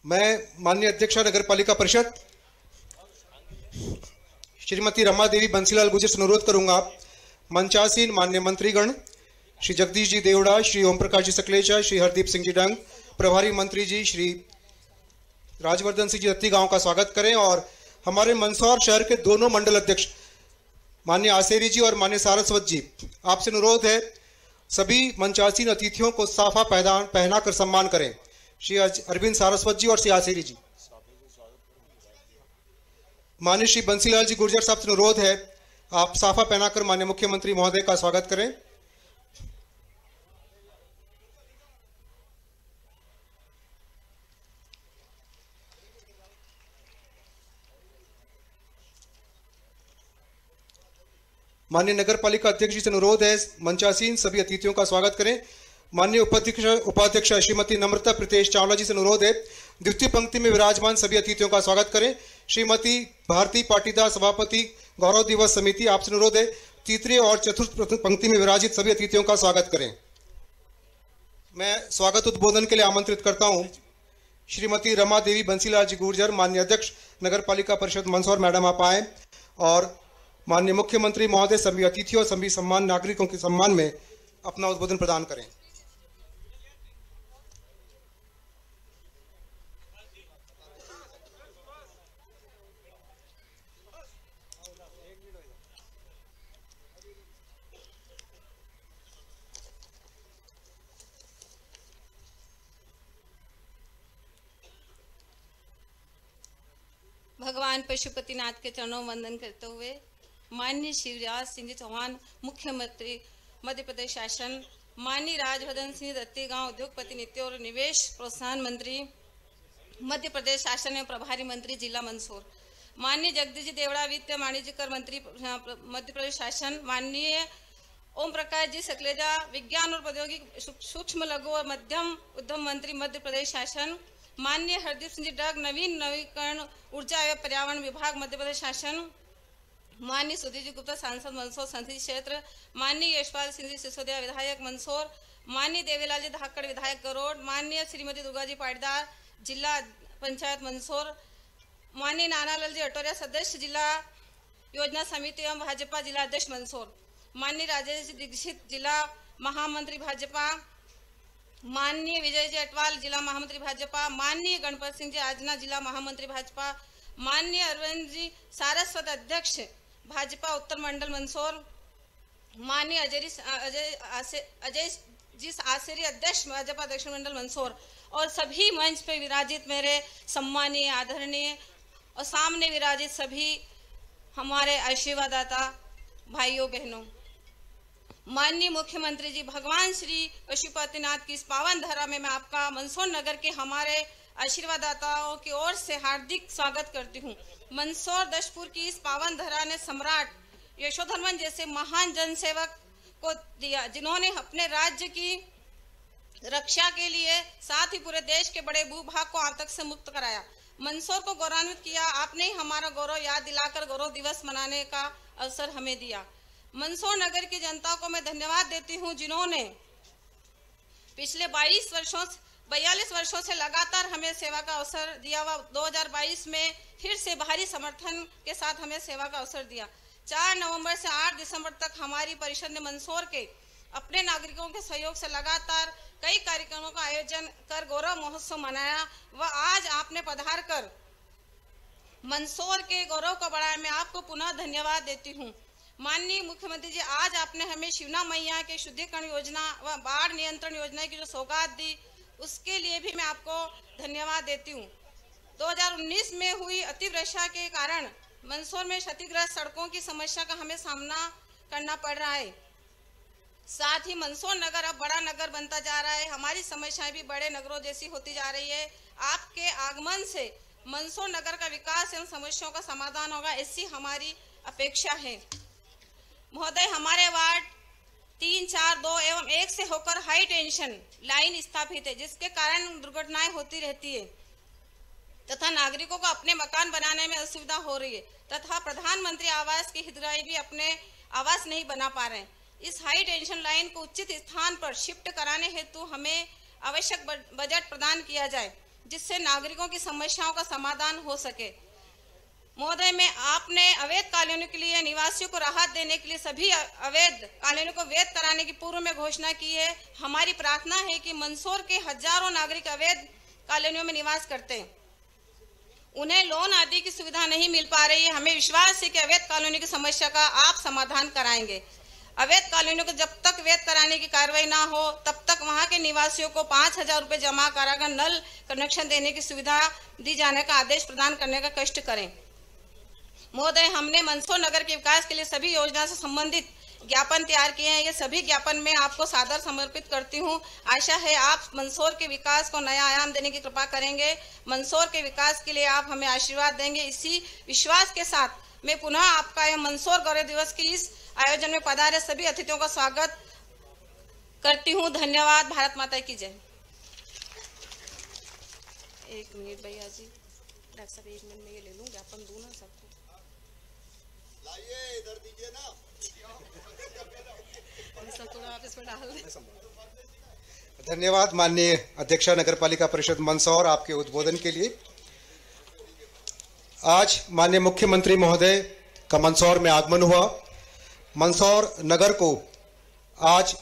मैं माननीय अध्यक्षा नगर पालिका परिषद श्रीमती रमा देवी बंसीलाल गुर्जर से अनुरोध करूंगा मंचासीन माननीय मंत्रीगण श्री जगदीश जी देवड़ा, श्री ओम प्रकाश जी सकलेचा, श्री हरदीप सिंह जी डंग, प्रभारी मंत्री जी श्री राजवर्धन सिंह जी दत्ती गांव का स्वागत करें और हमारे मंदसौर शहर के दोनों मंडल अध्यक्ष माननीय आसेरी जी और माननीय सारस्वत जी, आपसे अनुरोध है सभी मंचासीन अतिथियों को साफा पहना कर सम्मान करें। श्री अरविंद सारस्वत जी और श्री आसेरी जी। माननीय श्री बंसीलाल जी गुर्जर साहब से अनुरोध है आप साफा पहनाकर माननीय मुख्यमंत्री महोदय का स्वागत करें। माननीय नगर पालिका अध्यक्ष जी से अनुरोध है मंचासीन सभी अतिथियों का स्वागत करें। माननीय उपाध्यक्ष श्रीमती नम्रता प्रीतेश चावला जी से अनुरोध है द्वितीय पंक्ति में विराजमान सभी अतिथियों का स्वागत करें। श्रीमती भारती पाटीदार सभापति गौरव दिवस समिति, आपसे अनुरोध है तृतीय और चतुर्थ पंक्ति में विराजित सभी अतिथियों का स्वागत करें। मैं स्वागत उद्बोधन के लिए आमंत्रित करता हूं श्रीमती रमा देवी बंसीलाल जी गुर्जर, माननीय अध्यक्ष नगर पालिका परिषद मंदसौर, मैडम आप आए और माननीय मुख्यमंत्री महोदय सभी अतिथियों और सभी सम्मान नागरिकों के सम्मान में अपना उद्बोधन प्रदान करें। भगवान पशुपतिनाथ के चरणों में वंदन करते हुए माननीय शिवराज सिंह चौहान मुख्यमंत्री मध्य प्रदेश शासन, माननीय राजवर्धन सिंह दत्ती गांव उद्योगपति नीति और निवेश प्रोत्साहन मंत्री मध्य प्रदेश शासन एवं प्रभारी मंत्री जिला मंदसौर, माननीय जगदीश जी देवड़ा वित्त वाणिज्य कर मंत्री मध्य प्रदेश शासन, माननीय ओम प्रकाश जी सकलेजा विज्ञान और प्रौद्योगिकी सूक्ष्म लघु और मध्यम उद्यम मंत्री मध्य प्रदेश शासन, माननीय हरदीप सिंह जी डग नवीकरण ऊर्जा एवं पर्यावरण विभाग मध्य प्रदेश शासन, माननीय सुधीर जी गुप्ता सांसद मंदसौर संसदीय क्षेत्र, माननीय यशपाल सिंह जी सिसोदिया विधायक मंदसौर, माननीय देवीलाल जी धाकड़ विधायक गरोड, माननीय श्रीमती दुर्गा जी पाटीदार जिला पंचायत मंदसौर, माननीय नानालाल जी अटोरिया सदस्य जिला योजना समिति एवं भाजपा जिला अध्यक्ष मंदसौर, माननीय राजेश जी दीक्षित जिला महामंत्री भाजपा, माननीय विजय जी अटवाल जिला महामंत्री भाजपा, माननीय गणपत सिंह जी आजना जिला महामंत्री भाजपा, माननीय अरविंद जी सारस्वत अध्यक्ष भाजपा उत्तर मंडल मंदसौर, माननीय अजय जी आसेरी अध्यक्ष भाजपा दक्षिण मंडल मंदसौर और सभी मंच पर विराजित मेरे सम्मानीय आदरणीय और सामने विराजित सभी हमारे आशीर्वाददाता भाइयों बहनों, माननीय मुख्यमंत्री जी, भगवान श्री पशुपतिनाथ की इस पावन धरा में मैं आपका मंदसौर नगर के हमारे आशीर्वाददाताओं की ओर से हार्दिक स्वागत करती हूँ। मंदसौर दशपुर की इस पावन धरा ने सम्राट यशोधर्मन जैसे महान जनसेवक को दिया, जिन्होंने अपने राज्य की रक्षा के लिए साथ ही पूरे देश के बड़े भूभाग को आतंक से मुक्त कराया, मंदसौर को गौरवान्वित किया। आपने ही हमारा गौरव याद दिलाकर गौरव दिवस मनाने का अवसर हमें दिया। मंदसौर नगर की जनता को मैं धन्यवाद देती हूं, जिन्होंने पिछले 42 वर्षों से लगातार हमें सेवा का अवसर दिया व 2022 में फिर से भारी समर्थन के साथ हमें सेवा का अवसर दिया। 4 नवंबर से 8 दिसंबर तक हमारी परिषद ने मंदसौर के अपने नागरिकों के सहयोग से लगातार कई कार्यक्रमों का आयोजन कर गौरव महोत्सव मनाया व आज आपने पधार कर मंदसौर के गौरव को बढ़ाया। मैं आपको पुनः धन्यवाद देती हूँ। माननीय मुख्यमंत्री जी, आज आपने हमें शिवना मैया के शुद्धिकरण योजना व बाढ़ नियंत्रण योजना की जो सौगात दी, उसके लिए भी मैं आपको धन्यवाद देती हूँ। 2019 में हुई अतिवर्षा के कारण मंदसौर में क्षतिग्रस्त सड़कों की समस्या का हमें सामना करना पड़ रहा है। साथ ही मंदसौर नगर अब बड़ा नगर बनता जा रहा है, हमारी समस्याएं भी बड़े नगरों जैसी होती जा रही है। आपके आगमन से मंदसौर नगर का विकास एवं समस्याओं का समाधान होगा, ऐसी हमारी अपेक्षा है। महोदय, हमारे वार्ड 3, 4, 2 एवं 1 से होकर हाई टेंशन लाइन स्थापित है, जिसके कारण दुर्घटनाएं होती रहती है तथा नागरिकों को अपने मकान बनाने में असुविधा हो रही है तथा प्रधानमंत्री आवास के हितग्राही भी अपने आवास नहीं बना पा रहे हैं। इस हाई टेंशन लाइन को उचित स्थान पर शिफ्ट कराने हेतु हमें आवश्यक बजट प्रदान किया जाए। जिससे नागरिकों की समस्याओं का समाधान हो सके। महोदय, में आपने अवैध कॉलोनियों के लिए निवासियों को राहत देने के लिए सभी अवैध कॉलोनियों को वैध कराने की पूर्व में घोषणा की है। हमारी प्रार्थना है कि मंदसौर के हजारों नागरिक अवैध कॉलोनियों में निवास करते हैं, उन्हें लोन आदि की सुविधा नहीं मिल पा रही है। हमें विश्वास है कि अवैध कॉलोनी की समस्या का आप समाधान कराएंगे। अवैध कॉलोनियों को जब तक वैध कराने की कार्रवाई ना हो तब तक वहां के निवासियों को 5,000 रुपये जमा कराकर नल कनेक्शन देने की सुविधा दी जाने का आदेश प्रदान करने का कष्ट करें। महोदय, हमने मंदसौर नगर के विकास के लिए सभी योजना से संबंधित ज्ञापन तैयार किए हैं। ये सभी ज्ञापन मैं आपको सादर समर्पित करती हूँ। आशा है आप मंदसौर के विकास को नया आयाम देने की कृपा करेंगे। मंदसौर के विकास के लिए आप हमें आशीर्वाद देंगे। इसी विश्वास के साथ मैं पुनः आपका यह मंदसौर गौरव दिवस की इस आयोजन में पधारे सभी अतिथियों का स्वागत करती हूँ। धन्यवाद। भारत माता की जय। एक मिनट भैया जी, डॉक्टर साहब 1 मिनट में ये ले लूँ, ज्ञापन दूँ ना सबको। लाइए, इधर दीजिए ना। धन्यवाद माननीय अध्यक्षा नगर पालिका परिषद मंदसौर आपके उद्बोधन के लिए। आज माननीय मुख्यमंत्री महोदय का मंदसौर में आगमन हुआ। मंदसौर नगर को आज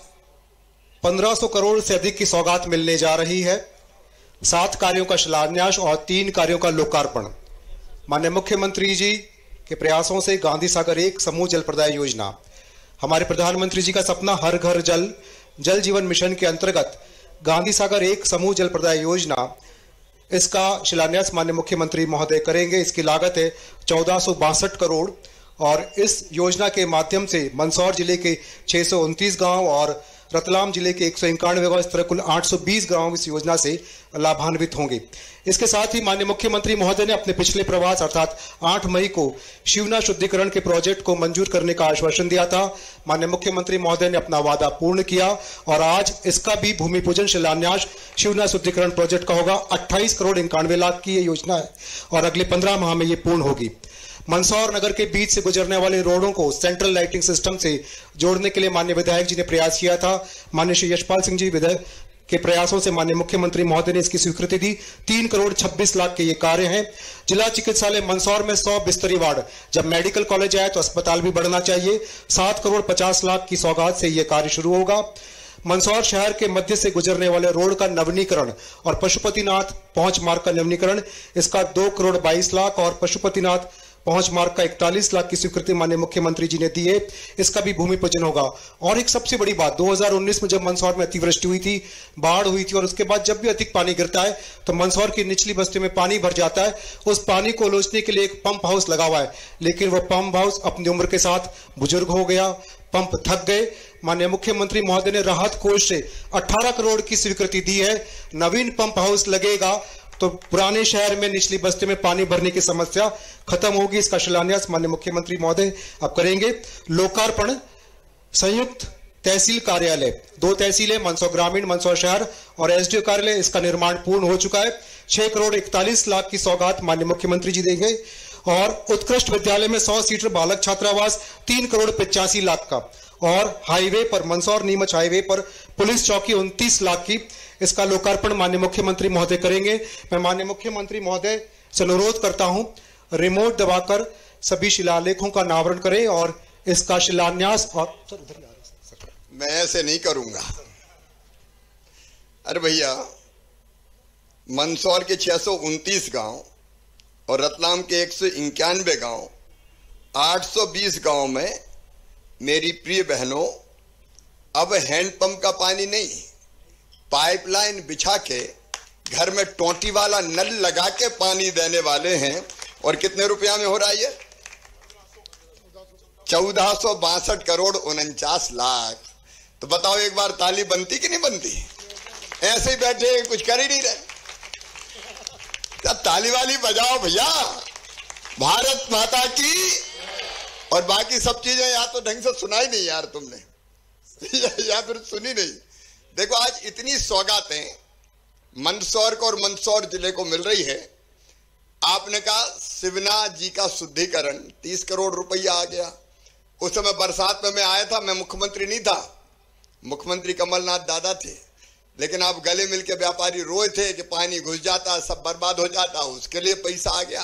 1500 करोड़ से अधिक की सौगात मिलने जा रही है। 7 कार्यों का शिलान्यास और 3 कार्यों का लोकार्पण। माननीय मुख्यमंत्री जी के प्रयासों से गांधी सागर 1 समूह जल प्रदाय योजना, हमारे प्रधानमंत्री जी का सपना हर घर जल, जल जीवन मिशन के अंतर्गत गांधी सागर 1 समूह जल प्रदाय योजना, इसका शिलान्यास माननीय मुख्यमंत्री महोदय करेंगे। इसकी लागत है 1462 करोड़ और इस योजना के माध्यम से मंदसौर जिले के 629 गांव और रतलाम जिले के 191 गांव, इस तरह कुल 820 गांव इस योजना से लाभान्वित होंगे। इसके साथ ही माननीय मुख्यमंत्री महोदय ने अपने पिछले प्रवास अर्थात 8 मई को शिवना शुद्धिकरण के प्रोजेक्ट को मंजूर करने का आश्वासन दिया था। माननीय मुख्यमंत्री महोदय ने अपना वादा पूर्ण किया और आज इसका भी भूमि पूजन शिलान्यास शिवना शुद्धिकरण प्रोजेक्ट का होगा। 28 करोड़ 91 लाख की ये योजना है और अगले 15 माह में ये पूर्ण होगी। मंदसौर नगर के बीच से गुजरने वाले रोडों को सेंट्रल लाइटिंग सिस्टम से जोड़ने के लिए माननीय विधायक जी ने प्रयास किया था। माननीय श्री यशपाल सिंह जी विधायक के प्रयासों से माननीय मुख्यमंत्री महोदय ने इसकी स्वीकृति दी। 3 करोड़ 26 लाख के ये कार्य हैं। जिला चिकित्सालय मंदसौर में 100 बिस्तरी वार्ड, जब मेडिकल कॉलेज आए तो अस्पताल भी बढ़ना चाहिए। 7 करोड़ 50 लाख की सौगात से ये कार्य शुरू होगा। मंदसौर शहर के मध्य से गुजरने वाले रोड का नवीनीकरण और पशुपतिनाथ पहुंच मार्ग का नवीनीकरण, इसका 2 करोड़ 22 लाख और पशुपतिनाथ पहुंच मार्ग का 41 लाख की स्वीकृति माननीय मुख्यमंत्री जी ने दी है। इसका भी भूमि पूजन होगा। और एक सबसे बड़ी बात, 2019 में जब मंदसौर में अतिवृष्टि हुई थी, बाढ़ हुई थी और उसके बाद जब भी अधिक पानी गिरता है तो मंदसौर की निचली बस्ती में पानी भर जाता है। उस पानी को लोचने के लिए एक पंप हाउस लगा हुआ है, लेकिन वह पंप हाउस अपनी उम्र के साथ बुजुर्ग हो गया, पंप थक गए। माननीय मुख्यमंत्री महोदय ने राहत कोष से 18 करोड़ की स्वीकृति दी है। नवीन पंप हाउस लगेगा तो पुराने शहर में निचली बस्ती में पानी भरने की समस्या खत्म होगी। इसका शिलान्यास माननीय मुख्यमंत्री महोदय अब करेंगे। लोकार्पण संयुक्त तहसील कार्यालय, 2 तहसीलें मंदसौर ग्रामीण, मंदसौर शहर और एसडीओ कार्यालय, इसका निर्माण पूर्ण हो चुका है। 6 करोड़ 41 लाख की सौगात माननीय मुख्यमंत्री जी देंगे। और उत्कृष्ट विद्यालय में 100 सीटर बालक छात्रावास 3 करोड़ 85 लाख का। और हाईवे पर मंदसौर नीमच हाईवे पर पुलिस चौकी 29 लाख की, इसका लोकार्पण माननीय मुख्यमंत्री महोदय करेंगे। मैं माननीय मुख्यमंत्री महोदय से अनुरोध करता हूं, रिमोट दबाकर सभी शिलालेखों का अनावरण करें और इसका शिलान्यास। और मैं ऐसे नहीं करूंगा। अरे भैया, मंदसौर के 629 गांव और रतलाम के 191 गांव, 820 गांव में मेरी प्रिय बहनों, अब हैंडपंप का पानी नहीं, पाइपलाइन बिछा के घर में टोंटी वाला नल लगा के पानी देने वाले हैं। और कितने रुपया में हो रहा है ये? 1462 करोड़ 49 लाख। तो बताओ एक बार ताली बनती कि नहीं बनती? ऐसे ही बैठे कुछ कर ही नहीं रहे। ताली वाली बजाओ भैया। भारत माता की। और बाकी सब चीजें या तो ढंग से सुनाई नहीं यार तुमने या फिर सुनी नहीं। देखो, आज इतनी सौगातें मंदसौर को और मंदसौर जिले को मिल रही है। आपने कहा शिवना जी का शुद्धिकरण 30 करोड़ रुपया आ गया। उस समय बरसात में मैं आया था, मैं मुख्यमंत्री नहीं था, मुख्यमंत्री कमलनाथ दादा थे। लेकिन अब गले मिल के व्यापारी रोए थे कि पानी घुस जाता, सब बर्बाद हो जाता, उसके लिए पैसा आ गया।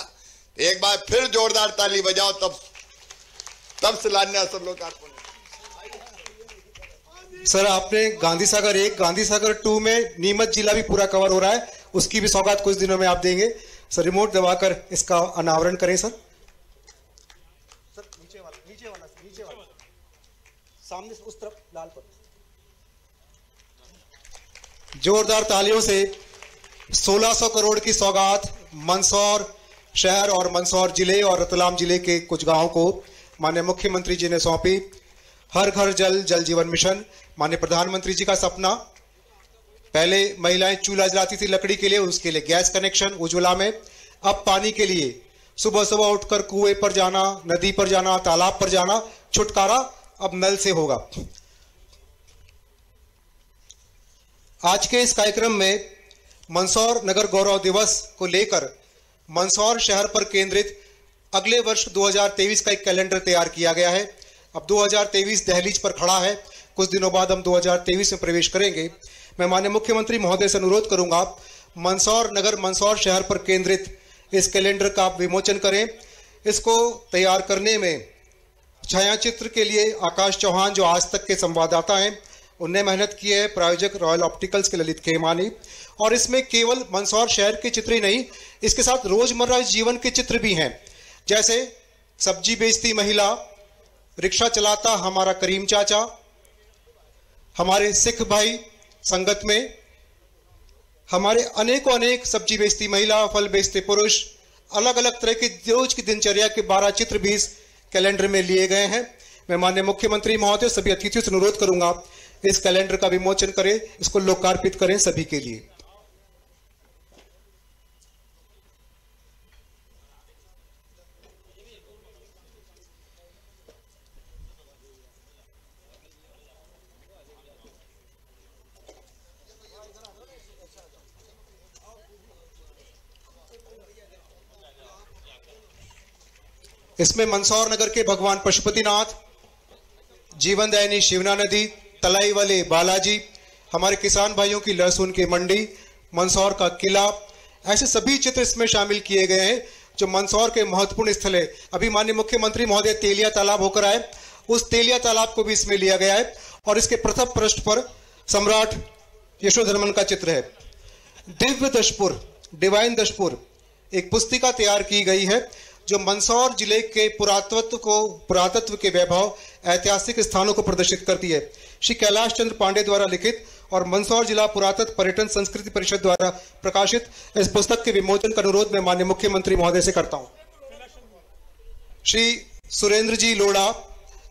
तो एक बार फिर जोरदार ताली बजाओ, तब शिलान्यास और लोकार्पण। सर, आपने गांधी सागर 1, गांधी सागर 2 में नीमच जिला भी पूरा कवर हो रहा है, उसकी भी सौगात कुछ दिनों में आप देंगे। सर, रिमोट दबाकर इसका अनावरण करें सर। सर नीचे वाला सामने से उस तरफ लाल पर। जोरदार तालियों से 1600 करोड़ की सौगात मंदसौर शहर और मंदसौर जिले और रतलाम जिले के कुछ गांवों को माननीय मुख्यमंत्री जी ने सौंपी। हर घर जल, जल जीवन मिशन, माननीय प्रधानमंत्री जी का सपना। पहले महिलाएं चूल्हा जलाती थी लकड़ी के लिए, उसके लिए गैस कनेक्शन उज्ज्वला में। अब पानी के लिए सुबह सुबह उठकर कुएं पर जाना, नदी पर जाना, तालाब पर जाना, छुटकारा अब नल से होगा। आज के इस कार्यक्रम में मंदसौर नगर गौरव दिवस को लेकर मंदसौर शहर पर केंद्रित अगले वर्ष 2023 का एक कैलेंडर तैयार किया गया है। अब 2023 दहलीज पर खड़ा है, कुछ दिनों बाद हम 2023 में प्रवेश करेंगे। मैं माननीय मुख्यमंत्री महोदय से अनुरोध करूंगा, मंदसौर नगर मंदसौर शहर पर केंद्रित इस कैलेंडर का आप विमोचन करें। इसको तैयार करने में छायाचित्र के लिए आकाश चौहान जो आज तक के संवाददाता हैं, उनने मेहनत की है। प्रायोजक रॉयल ऑप्टिकल्स के ललित खेमानी। और इसमें केवल मंदसौर शहर के चित्र ही नहीं, इसके साथ रोजमर्रा जीवन के चित्र भी हैं। जैसे सब्जी बेचती महिला, रिक्शा चलाता हमारा करीम चाचा, हमारे सिख भाई संगत में, हमारे अनेकों अनेक सब्जी बेचती महिला, फल बेचते पुरुष, अलग अलग तरह के रोज की दिनचर्या के 12 चित्र भी इस कैलेंडर में लिए गए हैं। मैं माननीय मुख्यमंत्री महोदय सभी अतिथियों से अनुरोध करूंगा, इस कैलेंडर का विमोचन करें, इसको लोकार्पित करें सभी के लिए। इसमें मंदसौर नगर के भगवान पशुपतिनाथ, जीवनदायिनी शिवना नदी, तलाई वाले बालाजी, हमारे किसान भाइयों की लहसुन की मंडी, मंदसौर का किला, ऐसे सभी चित्र इसमें शामिल किए गए हैं जो मंदसौर के महत्वपूर्ण स्थल है। अभी माननीय मुख्यमंत्री महोदय तेलिया तालाब होकर आए, उस तेलिया तालाब को भी इसमें लिया गया है। और इसके प्रथम पृष्ठ पर सम्राट यशोधर्मन का चित्र है। दिव्य दशपुर, डिवाइन दशपुर एक पुस्तिका तैयार की गई है जो मंदसौर जिले के पुरातत्व के वैभव, ऐतिहासिक स्थानों को प्रदर्शित करती है। श्री कैलाश चंद्र पांडे द्वारा लिखित और मंदसौर जिला पुरातत्व पर्यटन संस्कृति परिषद द्वारा प्रकाशित इस पुस्तक के विमोचन का अनुरोध मैं माननीय मुख्यमंत्री महोदय से करता हूं। श्री सुरेंद्र जी लोढ़ा,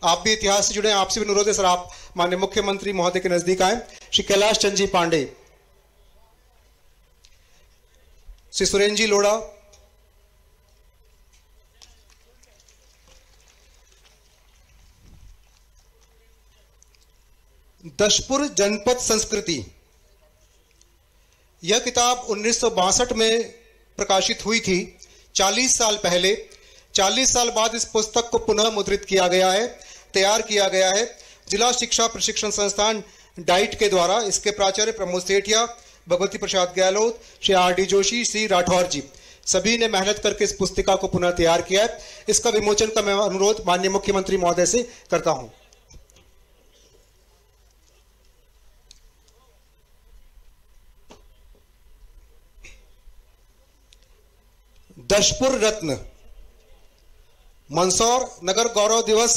आप भी इतिहास से जुड़े, आपसे भी अनुरोध है सर, आप माननीय मुख्यमंत्री महोदय के नजदीक आए। श्री कैलाश चंद्र जी पांडे, श्री सुरेंद्र जी लोढ़ा, दशपुर जनपद संस्कृति, यह किताब 1962 में प्रकाशित हुई थी, 40 साल पहले। 40 साल बाद इस पुस्तक को पुनः मुद्रित किया गया है, तैयार किया गया है जिला शिक्षा प्रशिक्षण संस्थान डाइट के द्वारा। इसके प्राचार्य प्रमोद सेठिया, भगवती प्रसाद गहलोत, श्री R.D. जोशी, श्री राठौर जी, सभी ने मेहनत करके इस पुस्तिका को पुनः तैयार किया है। इसका विमोचन का मैं अनुरोध माननीय मुख्यमंत्री महोदय से करता हूं। दशपुर रत्न, मंदसौर नगर गौरव दिवस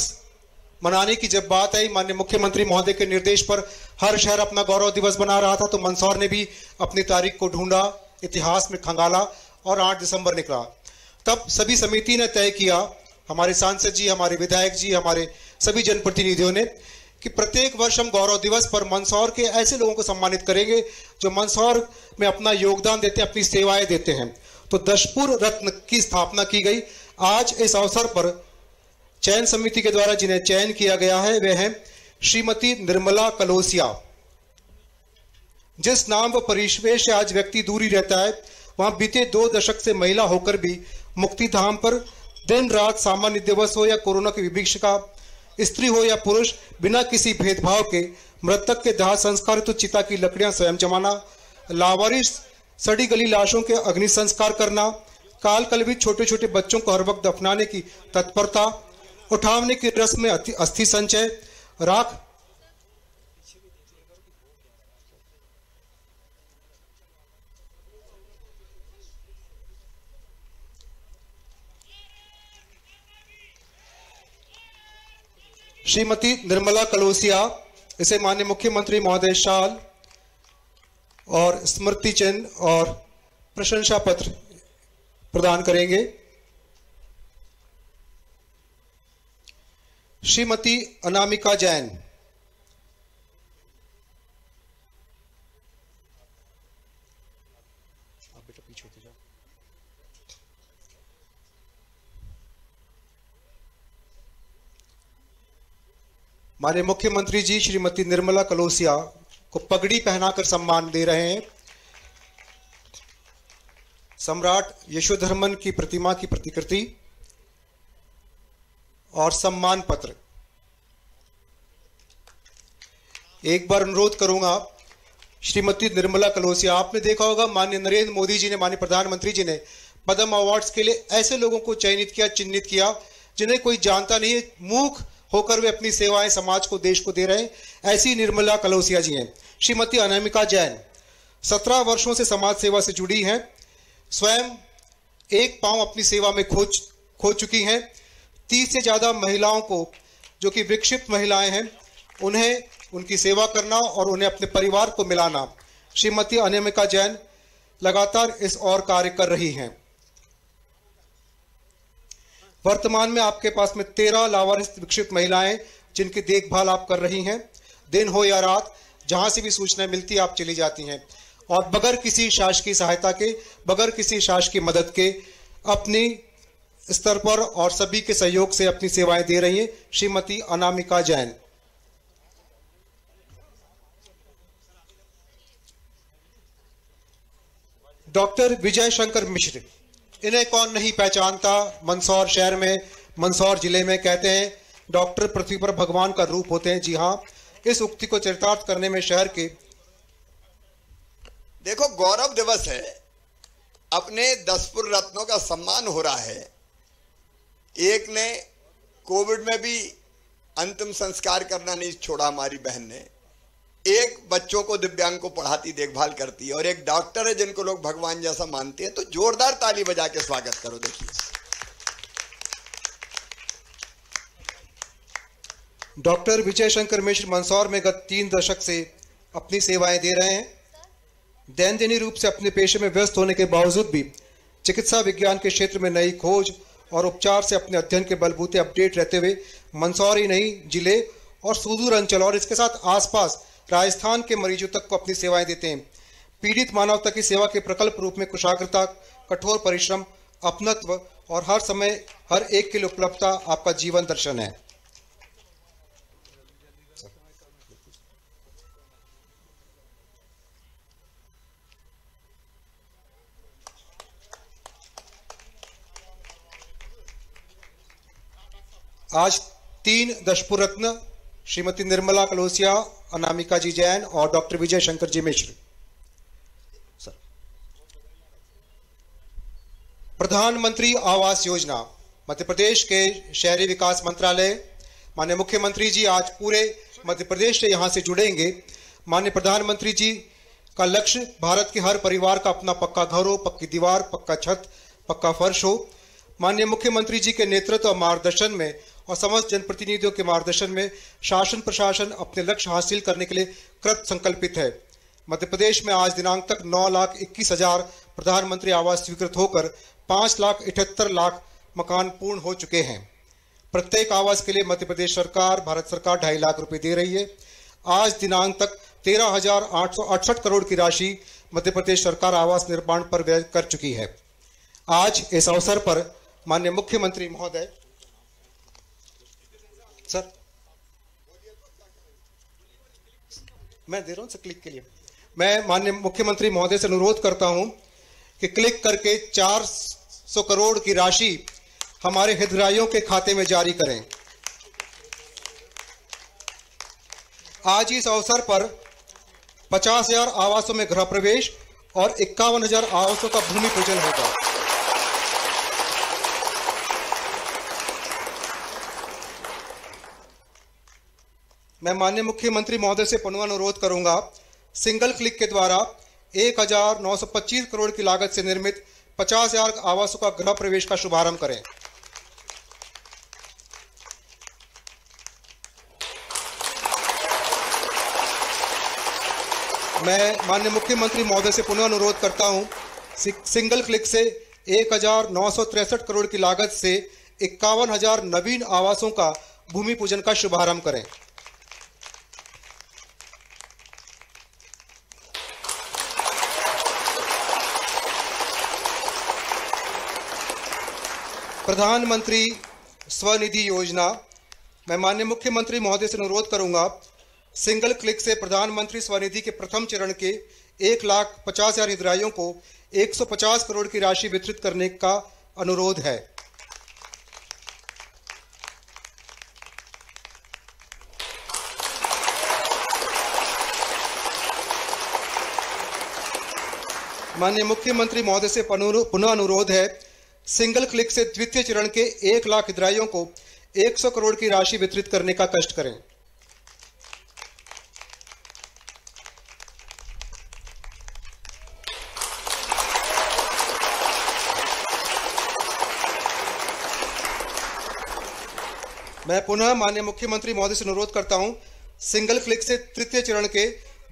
मनाने की जब बात आई, माननीय मुख्यमंत्री महोदय के निर्देश पर हर शहर अपना गौरव दिवस बना रहा था, तो मंदसौर ने भी अपनी तारीख को ढूंढा, इतिहास में खंगाला और 8 दिसंबर निकला। तब सभी समिति ने तय किया, हमारे सांसद जी, हमारे विधायक जी, हमारे सभी जनप्रतिनिधियों ने, कि प्रत्येक वर्ष हम गौरव दिवस पर मंदसौर के ऐसे लोगों को सम्मानित करेंगे जो मंदसौर में अपना योगदान देते हैं, अपनी सेवाएं देते हैं। तो दशपुर रत्न की स्थापना की गई। आज इस अवसर पर चयन समिति के द्वारा जिन्हें चयन किया गया है वे हैं श्रीमती निर्मला कलोसिया। जिस नाम व परिवेश से आज व्यक्ति दूरी रहता है, वहां बीते 2 दशक से महिला होकर भी मुक्ति धाम पर दिन रात, सामान्य दिवस हो या कोरोना की विभीषिका स्त्री हो या पुरुष, बिना किसी भेदभाव के मृतक के दाह संस्कार हेतु चिता की लकड़ियां स्वयं जमाना, लावारिस सड़ी गली लाशों के अग्नि संस्कार करना, काल कलवित छोटे छोटे बच्चों को हर वक्त दफनाने की तत्परता, उठावने की रस्म में अस्थि संचय, राख श्रीमती निर्मला कलोसिया इसे माननीय मुख्यमंत्री महोदय शाल और स्मृति चिन्ह और प्रशंसा पत्र प्रदान करेंगे। श्रीमती अनामिका जैन माननीय मुख्यमंत्री जी श्रीमती निर्मला कलोसिया को पगड़ी पहनाकर सम्मान दे रहे हैं। सम्राट यशोधर्मन की प्रतिमा की प्रतिकृति और सम्मान पत्र। एक बार अनुरोध करूंगा श्रीमती निर्मला कलोसिया, आपने देखा होगा माननीय नरेंद्र मोदी जी ने, माननीय प्रधानमंत्री जी ने पद्म अवार्ड्स के लिए ऐसे लोगों को चयनित किया, चिन्हित किया जिन्हें कोई जानता नहीं है, मूक होकर वे अपनी सेवाएं समाज को, देश को दे रहे हैं। ऐसी निर्मला कलोसिया जी हैं। श्रीमती अनामिका जैन 17 वर्षों से समाज सेवा से जुड़ी हैं, स्वयं एक पांव अपनी सेवा में खो चुकी हैं। 30 से ज्यादा महिलाओं को, जो कि विक्षिप्त महिलाएं हैं, उन्हें उनकी सेवा करना और उन्हें अपने परिवार को मिलाना, श्रीमती अनामिका जैन लगातार इस और कार्य कर रही हैं। वर्तमान में आपके पास में 13 लावारिस विक्षिप्त महिलाएं जिनकी देखभाल आप कर रही हैं। दिन हो या रात, जहां से भी सूचना मिलती है आप चली जाती हैं और बगैर किसी शासकीय सहायता के, बगैर किसी शासकीय मदद के अपनी स्तर पर और सभी के सहयोग से अपनी सेवाएं दे रही हैं। श्रीमती अनामिका जैन। डॉक्टर विजय शंकर मिश्र, इन्हें कौन नहीं पहचानता। मंदसौर शहर में, मंदसौर जिले में कहते हैं डॉक्टर पृथ्वी पर भगवान का रूप होते हैं। जी हाँ, इस उक्ति को चरितार्थ करने में शहर के देखो गौरव दिवस है, अपने 10 पूर्व रत्नों का सम्मान हो रहा है। एक ने कोविड में भी अंतिम संस्कार करना नहीं छोड़ा, हमारी बहन ने। एक बच्चों को, दिव्यांग को पढ़ाती, देखभाल करती है, और एक डॉक्टर है जिनको लोग भगवान जैसा मानते हैं। तो जोरदार ताली बजा के स्वागत करो। देखिए डॉक्टर विजय शंकर मिश्र मंदसौर में गत 3 दशक से अपनी सेवाएं दे रहे हैं। दैनंदिन रूप से अपने पेशे में व्यस्त होने के बावजूद भी चिकित्सा विज्ञान के क्षेत्र में नई खोज और उपचार से अपने अध्ययन के बलबूते अपडेट रहते हुए मंदसौर ही नहीं, जिले और सुदूर अंचल और इसके साथ आसपास राजस्थान के मरीजों तक को अपनी सेवाएं देते हैं। पीड़ित मानवता की सेवा के प्रकल्प रूप में कुशाग्रता, कठोर परिश्रम, अपनत्व और हर समय हर एक के लिए उपलब्धता आपका जीवन दर्शन है। आज 3 दशपुर रत्न श्रीमती निर्मला कलोसिया, अनामिका जी जैन और डॉक्टर विजय शंकर जी मिश्र। प्रधानमंत्री आवास योजना, मध्य प्रदेश के शहरी विकास मंत्रालय, माननीय मुख्यमंत्री जी आज पूरे मध्य प्रदेश से यहां से जुड़ेंगे। माननीय प्रधानमंत्री जी का लक्ष्य भारत के हर परिवार का अपना पक्का घर हो, पक्की दीवार, पक्का छत, पक्का फर्श हो। माननीय मुख्यमंत्री जी के नेतृत्व और मार्गदर्शन में और समस्त जनप्रतिनिधियों के मार्गदर्शन में शासन प्रशासन अपने लक्ष्य हासिल करने के लिए कृत संकल्पित है। मध्य प्रदेश में आज दिनांक तक 9,21,000 प्रधानमंत्री आवास स्वीकृत होकर 5,78,00,000 मकान पूर्ण हो चुके हैं। प्रत्येक आवास के लिए मध्य प्रदेश सरकार, भारत सरकार 2.5 लाख रुपए दे रही है। आज दिनांक तक 13,868 करोड़ की राशि मध्य प्रदेश सरकार आवास निर्माण पर व्यय कर चुकी है। आज इस अवसर पर माननीय मुख्यमंत्री महोदय, सर मैं दे रहा हूं सर क्लिक के लिए, मैं माननीय मुख्यमंत्री महोदय से अनुरोध करता हूं कि क्लिक करके 400 करोड़ की राशि हमारे हितग्राहियों के खाते में जारी करें। आज इस अवसर पर 50,000 आवासों में गृह प्रवेश और 51,000 आवासों का भूमि पूजन होगा। मैं माननीय मुख्यमंत्री महोदय से पुनः अनुरोध करूंगा, सिंगल क्लिक के द्वारा 1,925 करोड़ की लागत से निर्मित 50,000 आवासों का गृह प्रवेश का शुभारंभ करें। मैं माननीय मुख्यमंत्री महोदय से पुनः अनुरोध करता हूं, सिंगल क्लिक से 1,963 करोड़ की लागत से 51,000 नवीन आवासों का भूमि पूजन का शुभारंभ करें। प्रधानमंत्री स्वनिधि योजना, मैं माननीय मुख्यमंत्री महोदय से अनुरोध करूंगा, सिंगल क्लिक से प्रधानमंत्री स्वनिधि के प्रथम चरण के 1,50,000 हितग्राहियों को 150 करोड़ की राशि वितरित करने का अनुरोध है। माननीय मुख्यमंत्री महोदय से पुनः अनुरोध है, सिंगल क्लिक से द्वितीय चरण के 1 लाख हितग्राहियों को 100 करोड़ की राशि वितरित करने का कष्ट करें। मैं पुनः माननीय मुख्यमंत्री महोदय से अनुरोध करता हूं, सिंगल क्लिक से तृतीय चरण के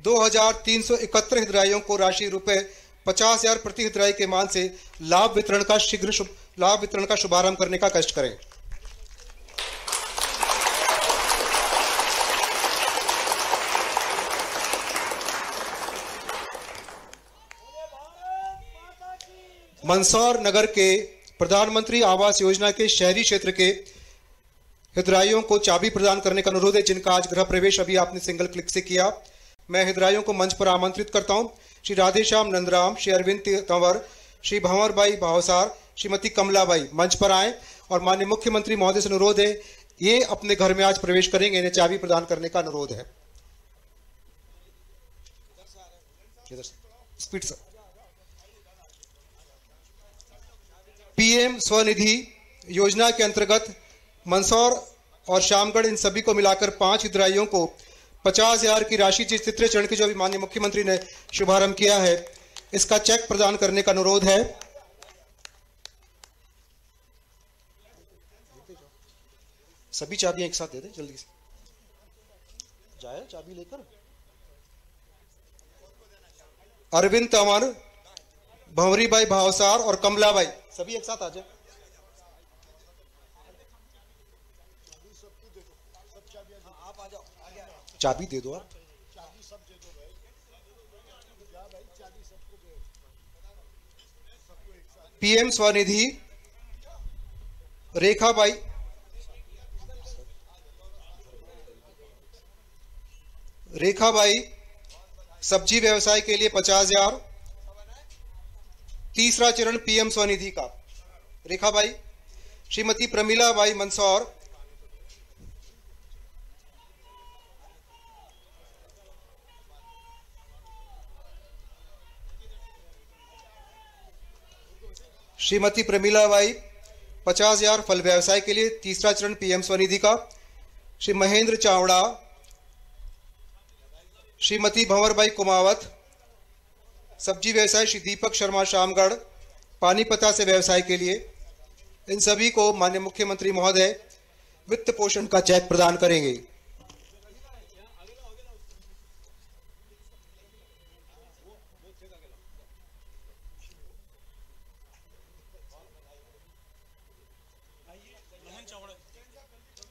2,371 हितग्राहियों को राशि रुपए 50,000 प्रति हितग्राही के मान से लाभ वितरण का शुभारंभ करने का कष्ट करें। मंदसौर नगर के प्रधानमंत्री आवास योजना के शहरी क्षेत्र के हितग्राहियों को चाबी प्रदान करने का अनुरोध है, जिनका आज गृह प्रवेश अभी आपने सिंगल क्लिक से किया। मैं हितग्राहियों को मंच पर आमंत्रित करता हूं। श्री राधेश्याम नंदराम, श्री अरविंद तंवर, श्री भंवर भाई भावसार, श्रीमती कमलाबाई मंच पर आए और माननीय मुख्यमंत्री महोदय से अनुरोध है, ये अपने घर में आज प्रवेश करेंगे, इन्हें चाबी प्रदान करने का अनुरोध है। Speed sir. पीएम स्वनिधि योजना के अंतर्गत मंदसौर और शामगढ़, इन सभी को मिलाकर 5 हितग्राहियों को 50,000 की राशि जिस तृतीय चरण की जो अभी माननीय मुख्यमंत्री ने शुभारंभ किया है, इसका चेक प्रदान करने का अनुरोध है। सभी चाबियां एक साथ दे दें, जल्दी से जाए चाबी लेकर। अरविंद तंवर, भंवरी भाई भावसार और कमलाबाई सभी एक साथ आ जाए। चाबी दे दो आप। पीएम स्वनिधि रेखाबाई, सब्जी व्यवसाय के लिए 50,000। तीसरा चरण पीएम स्वनिधि का रेखाबाई। श्रीमती प्रमिला बाई मंदसौर, श्रीमती प्रमिला बाई 50,000 फल व्यवसाय के लिए तीसरा चरण पीएम स्वनिधि का। श्री महेंद्र चावड़ा, श्रीमती भंवरबाई कुमावत, सब्जी व्यवसाय श्री दीपक शर्मा शामगढ़, पानीपता से व्यवसाय के लिए, इन सभी को माननीय मुख्यमंत्री महोदय वित्त पोषण का चेक प्रदान करेंगे।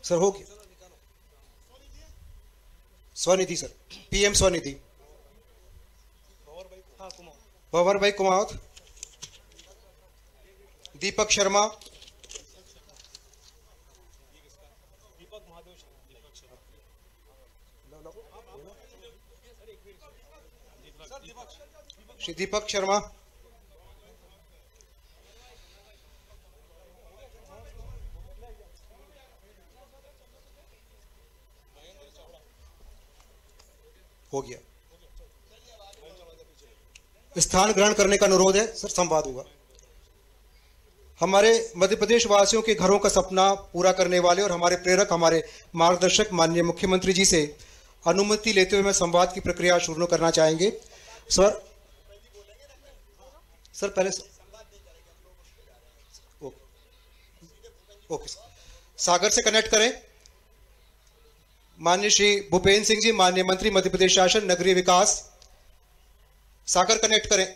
सर हो गया। स्वनिधि सर, पीएम स्वनिधि भंवर भाई कुमावत, दीपक शर्मा, श्री दीपक शर्मा, हो गया। स्थान ग्रहण करने का अनुरोध है सर, संवाद होगा। हमारे मध्य प्रदेश वासियों के घरों का सपना पूरा करने वाले और हमारे प्रेरक, हमारे मार्गदर्शक माननीय मुख्यमंत्री जी से अनुमति लेते हुए मैं संवाद की प्रक्रिया शुरू करना चाहेंगे। सर पहले ओके सागर से कनेक्ट करें। माननीय श्री भूपेंद्र सिंह जी, माननीय मंत्री मध्य प्रदेश शासन नगरीय विकास, सागर कनेक्ट करें।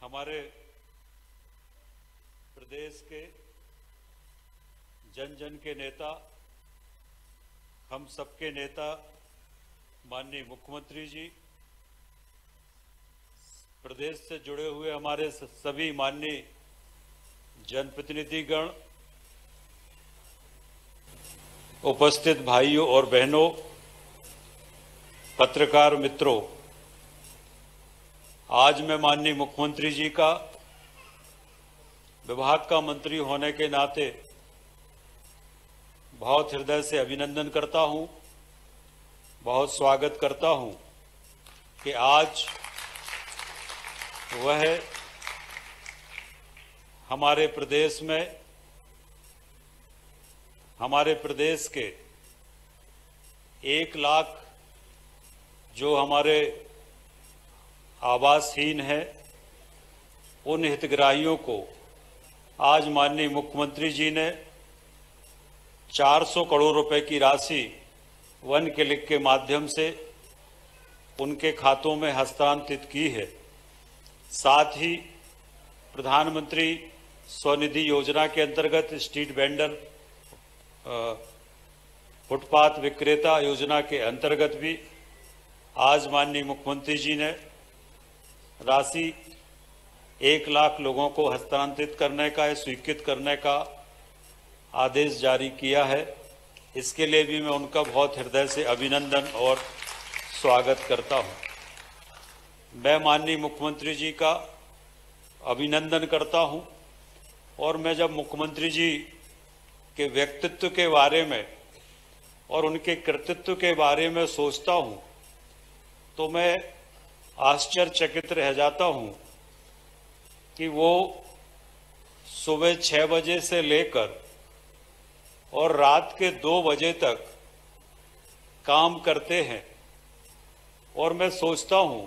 हमारे प्रदेश के जन जन के नेता, हम सबके नेता माननीय मुख्यमंत्री जी, प्रदेश से जुड़े हुए हमारे सभी माननीय जनप्रतिनिधिगण, उपस्थित भाइयों और बहनों, पत्रकार मित्रों, आज मैं माननीय मुख्यमंत्री जी का विभाग का मंत्री होने के नाते बहुत हृदय से अभिनंदन करता हूं, बहुत स्वागत करता हूं कि आज वह हमारे प्रदेश में, हमारे प्रदेश के 1 लाख जो हमारे आवासहीन है, उन हितग्राहियों को आज माननीय मुख्यमंत्री जी ने 400 करोड़ रुपए की राशि वन क्लिक के माध्यम से उनके खातों में हस्तांतरित की है। साथ ही प्रधानमंत्री स्वनिधि योजना के अंतर्गत स्ट्रीट वेंडर, फुटपाथ विक्रेता योजना के अंतर्गत भी आज माननीय मुख्यमंत्री जी ने राशि 1 लाख लोगों को हस्तांतरित करने का, स्वीकृत करने का आदेश जारी किया है। इसके लिए भी मैं उनका बहुत हृदय से अभिनंदन और स्वागत करता हूं। मैं माननीय मुख्यमंत्री जी का अभिनंदन करता हूं और मैं जब मुख्यमंत्री जी के व्यक्तित्व के बारे में और उनके कृतित्व के बारे में सोचता हूं तो मैं आश्चर्यचकित रह जाता हूं कि वो सुबह 6 बजे से लेकर और रात के 2 बजे तक काम करते हैं और मैं सोचता हूं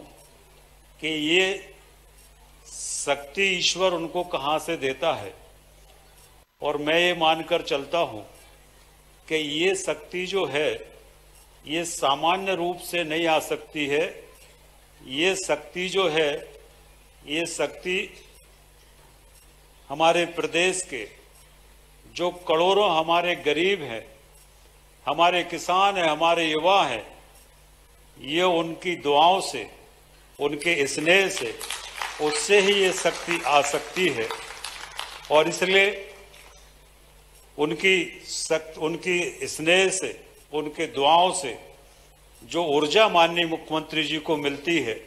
कि ये शक्ति ईश्वर उनको कहां से देता है। और मैं ये मानकर चलता हूं कि ये शक्ति जो है ये सामान्य रूप से नहीं आ सकती है। ये शक्ति जो है, ये शक्ति हमारे प्रदेश के जो करोड़ों हमारे गरीब हैं, हमारे किसान हैं, हमारे युवा हैं, ये उनकी दुआओं से, उनके स्नेह से, उससे ही ये शक्ति आ सकती है। और इसलिए उनकी स्नेह से, उनके दुआओं से जो ऊर्जा माननीय मुख्यमंत्री जी को मिलती है,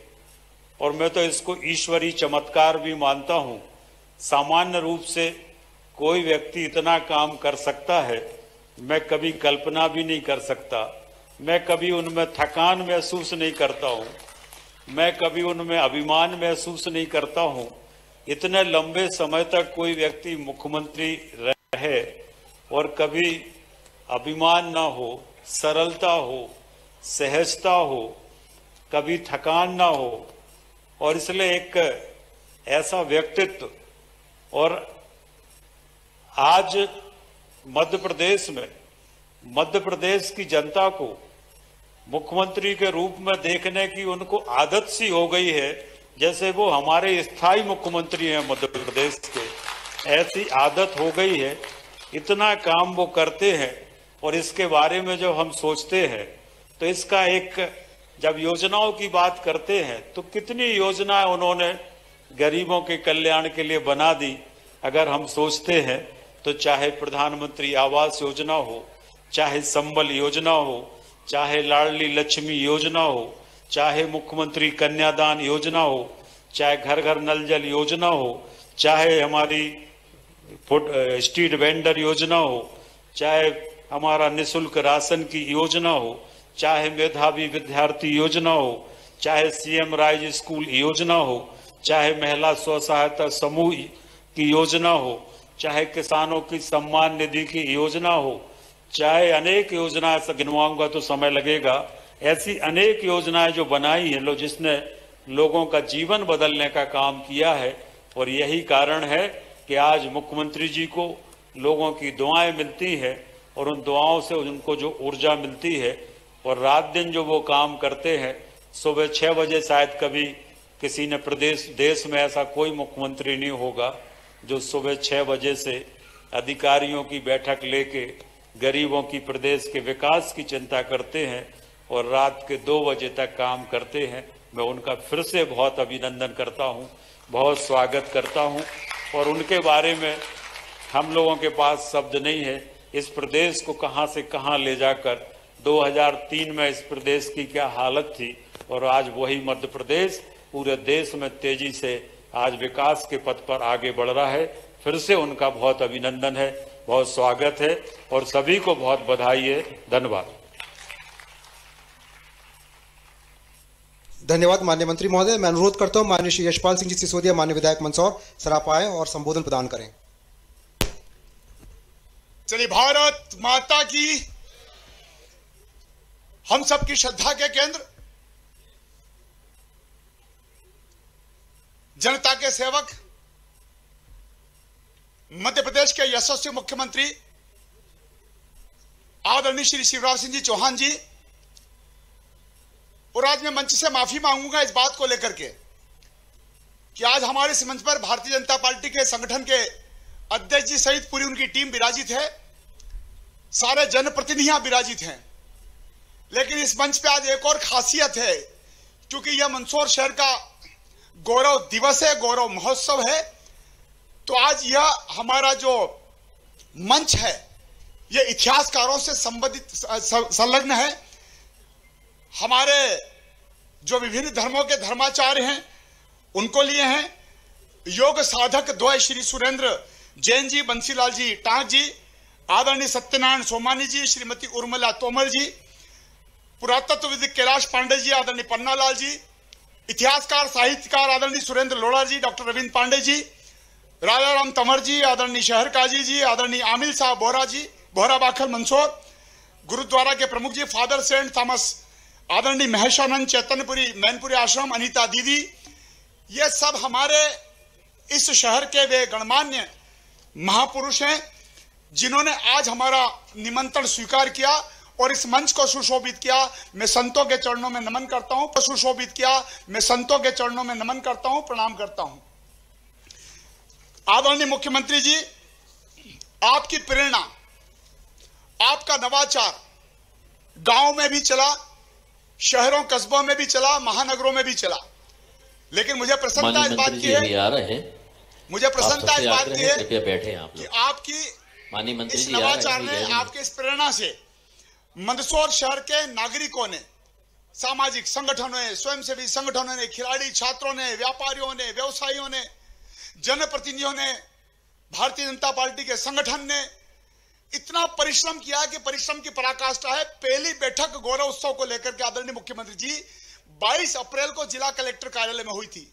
और मैं तो इसको ईश्वरीय चमत्कार भी मानता हूं। सामान्य रूप से कोई व्यक्ति इतना काम कर सकता है, मैं कभी कल्पना भी नहीं कर सकता। मैं कभी उनमें थकान महसूस नहीं करता हूं, मैं कभी उनमें अभिमान महसूस नहीं करता हूं। इतने लंबे समय तक कोई व्यक्ति मुख्यमंत्री रहे और कभी अभिमान ना हो, सरलता हो, सहजता हो, कभी थकान ना हो। और इसलिए एक ऐसा व्यक्तित्व, और आज मध्य प्रदेश में, मध्य प्रदेश की जनता को मुख्यमंत्री के रूप में देखने की उनको आदत सी हो गई है, जैसे वो हमारे स्थायी मुख्यमंत्री हैं मध्य प्रदेश के, ऐसी आदत हो गई है। इतना काम वो करते हैं और इसके बारे में जब हम सोचते हैं तो इसका एक, जब योजनाओं की बात करते हैं तो कितनी योजनाएं उन्होंने गरीबों के कल्याण के लिए बना दी। अगर हम सोचते हैं तो चाहे प्रधानमंत्री आवास योजना हो, चाहे संबल योजना हो, चाहे लाडली लक्ष्मी योजना हो, चाहे मुख्यमंत्री कन्यादान योजना हो, चाहे घर घर नल जल योजना हो, चाहे हमारी स्ट्रीट वेंडर योजना हो, चाहे हमारा निःशुल्क राशन की योजना हो, चाहे मेधावी विद्यार्थी योजना हो, चाहे सीएम राइज स्कूल योजना हो, चाहे महिला स्व सहायता समूह की योजना हो, चाहे किसानों की सम्मान निधि की योजना हो, चाहे अनेक योजनाएं, ऐसा गिनवाऊंगा तो समय लगेगा, ऐसी अनेक योजनाएं जो बनाई हैं, जिसने लोगों का जीवन बदलने का काम किया है। और यही कारण है कि आज मुख्यमंत्री जी को लोगों की दुआएं मिलती है और उन दुआओं से उनको जो ऊर्जा मिलती है और रात दिन जो वो काम करते हैं। सुबह 6 बजे शायद कभी किसी ने देश में ऐसा कोई मुख्यमंत्री नहीं होगा जो सुबह 6 बजे से अधिकारियों की बैठक लेके गरीबों की प्रदेश के विकास की चिंता करते हैं और रात के 2 बजे तक काम करते हैं। मैं उनका फिर से बहुत अभिनंदन करता हूं, बहुत स्वागत करता हूं और उनके बारे में हम लोगों के पास शब्द नहीं है। इस प्रदेश को कहां से कहां ले जाकर 2003 में इस प्रदेश की क्या हालत थी और आज वही मध्य प्रदेश पूरे देश में तेजी से आज विकास के पथ पर आगे बढ़ रहा है। फिर से उनका बहुत अभिनंदन है, बहुत स्वागत है और सभी को बहुत बधाई है। धन्यवाद। धन्यवाद माननीय मंत्री महोदय। मैं अनुरोध करता हूं माननीय श्री यशपाल सिंह जी सिसोदिया, माननीय विधायक मंदसौर सरापा आएं और संबोधन प्रदान करें। चलिए, भारत माता की, हम सबकी श्रद्धा के केंद्र, जनता के सेवक, मध्य प्रदेश के यशस्वी मुख्यमंत्री आदरणीय श्री शिवराज सिंह जी चौहान जी, और आज मैं मंच से माफी मांगूंगा इस बात को लेकर के कि आज हमारे इस मंच पर भारतीय जनता पार्टी के संगठन के अध्यक्ष जी सहित पूरी उनकी टीम विराजित है, सारे जनप्रतिनिधियां विराजित हैं। लेकिन इस मंच पे आज एक और खासियत है, क्योंकि यह मंदसौर शहर का गौरव दिवस है, गौरव महोत्सव है। तो आज यह हमारा जो मंच है यह इतिहासकारों से संबंधित संलग्न है। हमारे जो विभिन्न धर्मों के धर्माचार्य हैं उनको लिए हैं, योग साधक द्वय श्री सुरेंद्र जैन जी, बंसीलाल जी टांक जी, आदरणीय सत्यनारायण सोमानी जी, श्रीमती उर्मिला तोमर जी, पुरातत्वविद कैलाश पांडे जी, आदरणीय पन्नालाल जी, इतिहासकार साहित्यकार आदरणीय सुरेंद्र लोढ़ा जी, डॉक्टर रविंद्र पांडे जी, राजा राम तंवर जी, आदरणीय शहर काजी जी, आदरणीय आमिल साहब बोरा जी, बोहरा बाखल मंदसौर, गुरुद्वारा के प्रमुख जी फादर सेंट थॉमस, आदरणीय महेशानंद चैतन्यपुरी मैनपुरी आश्रम, अनीता दीदी, ये सब हमारे इस शहर के वे गणमान्य महापुरुष हैं जिन्होंने आज हमारा निमंत्रण स्वीकार किया और इस मंच को सुशोभित किया। मैं संतों के चरणों में नमन करता हूं, सुशोभित किया। मैं संतों के चरणों में नमन करता हूं, प्रणाम करता हूं। आदरणीय मुख्यमंत्री जी, आपकी प्रेरणा, आपका नवाचार गांव में भी चला, शहरों कस्बों में भी चला, महानगरों में भी चला। लेकिन मुझे प्रसन्नता इस बात की है, मुझे प्रसन्नता इस बात की है कि आपकी इस नवाचार ने, आपके इस प्रेरणा से मंदसौर शहर के नागरिकों ने, सामाजिक संगठनों ने, स्वयंसेवी संगठनों ने, खिलाड़ी छात्रों ने, व्यापारियों ने, व्यवसायियों ने, जनप्रतिनिधियों ने, भारतीय जनता पार्टी के संगठन ने इतना परिश्रम किया कि परिश्रम की पराकाष्ठा है। पहली बैठक गौरव उत्सव को लेकर के आदरणीय मुख्यमंत्री जी 22 अप्रैल को जिला कलेक्टर कार्यालय में हुई थी।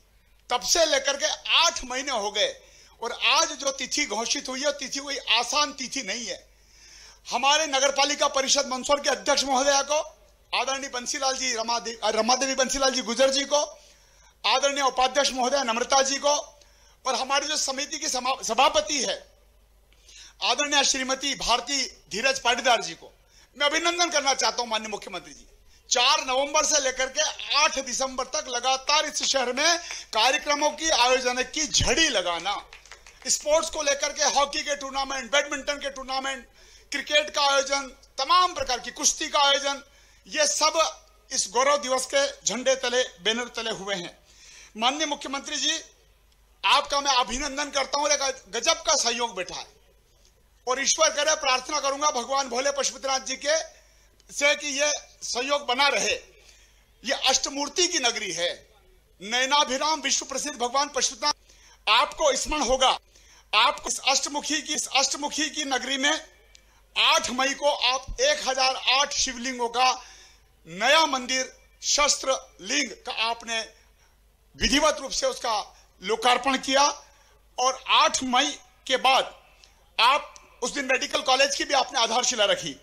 तब से लेकर के 8 महीने हो गए और आज जो तिथि घोषित हुई है, तिथि कोई आसान तिथि नहीं है। हमारे नगरपालिका परिषद मंदसौर के अध्यक्ष महोदया को, आदरणीय बंसीलाल जी रमादेवी बंसीलाल जी गुजर जी को, आदरणीय उपाध्यक्ष महोदया नम्रता जी को, और हमारी जो समिति की सभापति है आदरणीय श्रीमती भारती धीरज पाटीदार जी को मैं अभिनंदन करना चाहता हूं। माननीय मुख्यमंत्री जी, 4 नवंबर से लेकर के 8 दिसंबर तक लगातार इस शहर में कार्यक्रमों की आयोजन की झड़ी लगाना, स्पोर्ट्स को लेकर के हॉकी के टूर्नामेंट, बैडमिंटन के टूर्नामेंट, क्रिकेट का आयोजन, तमाम प्रकार की कुश्ती का आयोजन, ये सब इस गौरव दिवस के झंडे तले, बैनर तले हुए हैं। माननीय मुख्यमंत्री जी, आपका मैं अभिनंदन करता हूं। गजब का सहयोग बैठा है और ईश्वर करे, प्रार्थना करूंगा भगवान भोले पशुपतिनाथ जी के से कि ये सहयोग बना रहे। ये अष्टमूर्ति की नगरी है, नयनाभिराम विश्व प्रसिद्ध भगवान पशुपतिनाथ। आपको स्मरण होगा, आपको इस अष्टमुखी की नगरी में 8 मई को आप 1008 शिवलिंगों का नया मंदिर शस्त्र लिंग का आपने विधिवत रूप से उसका लोकार्पण किया। और 8 मई के बाद आप उस दिन मेडिकल कॉलेज की भी आपने आधारशिला रखी।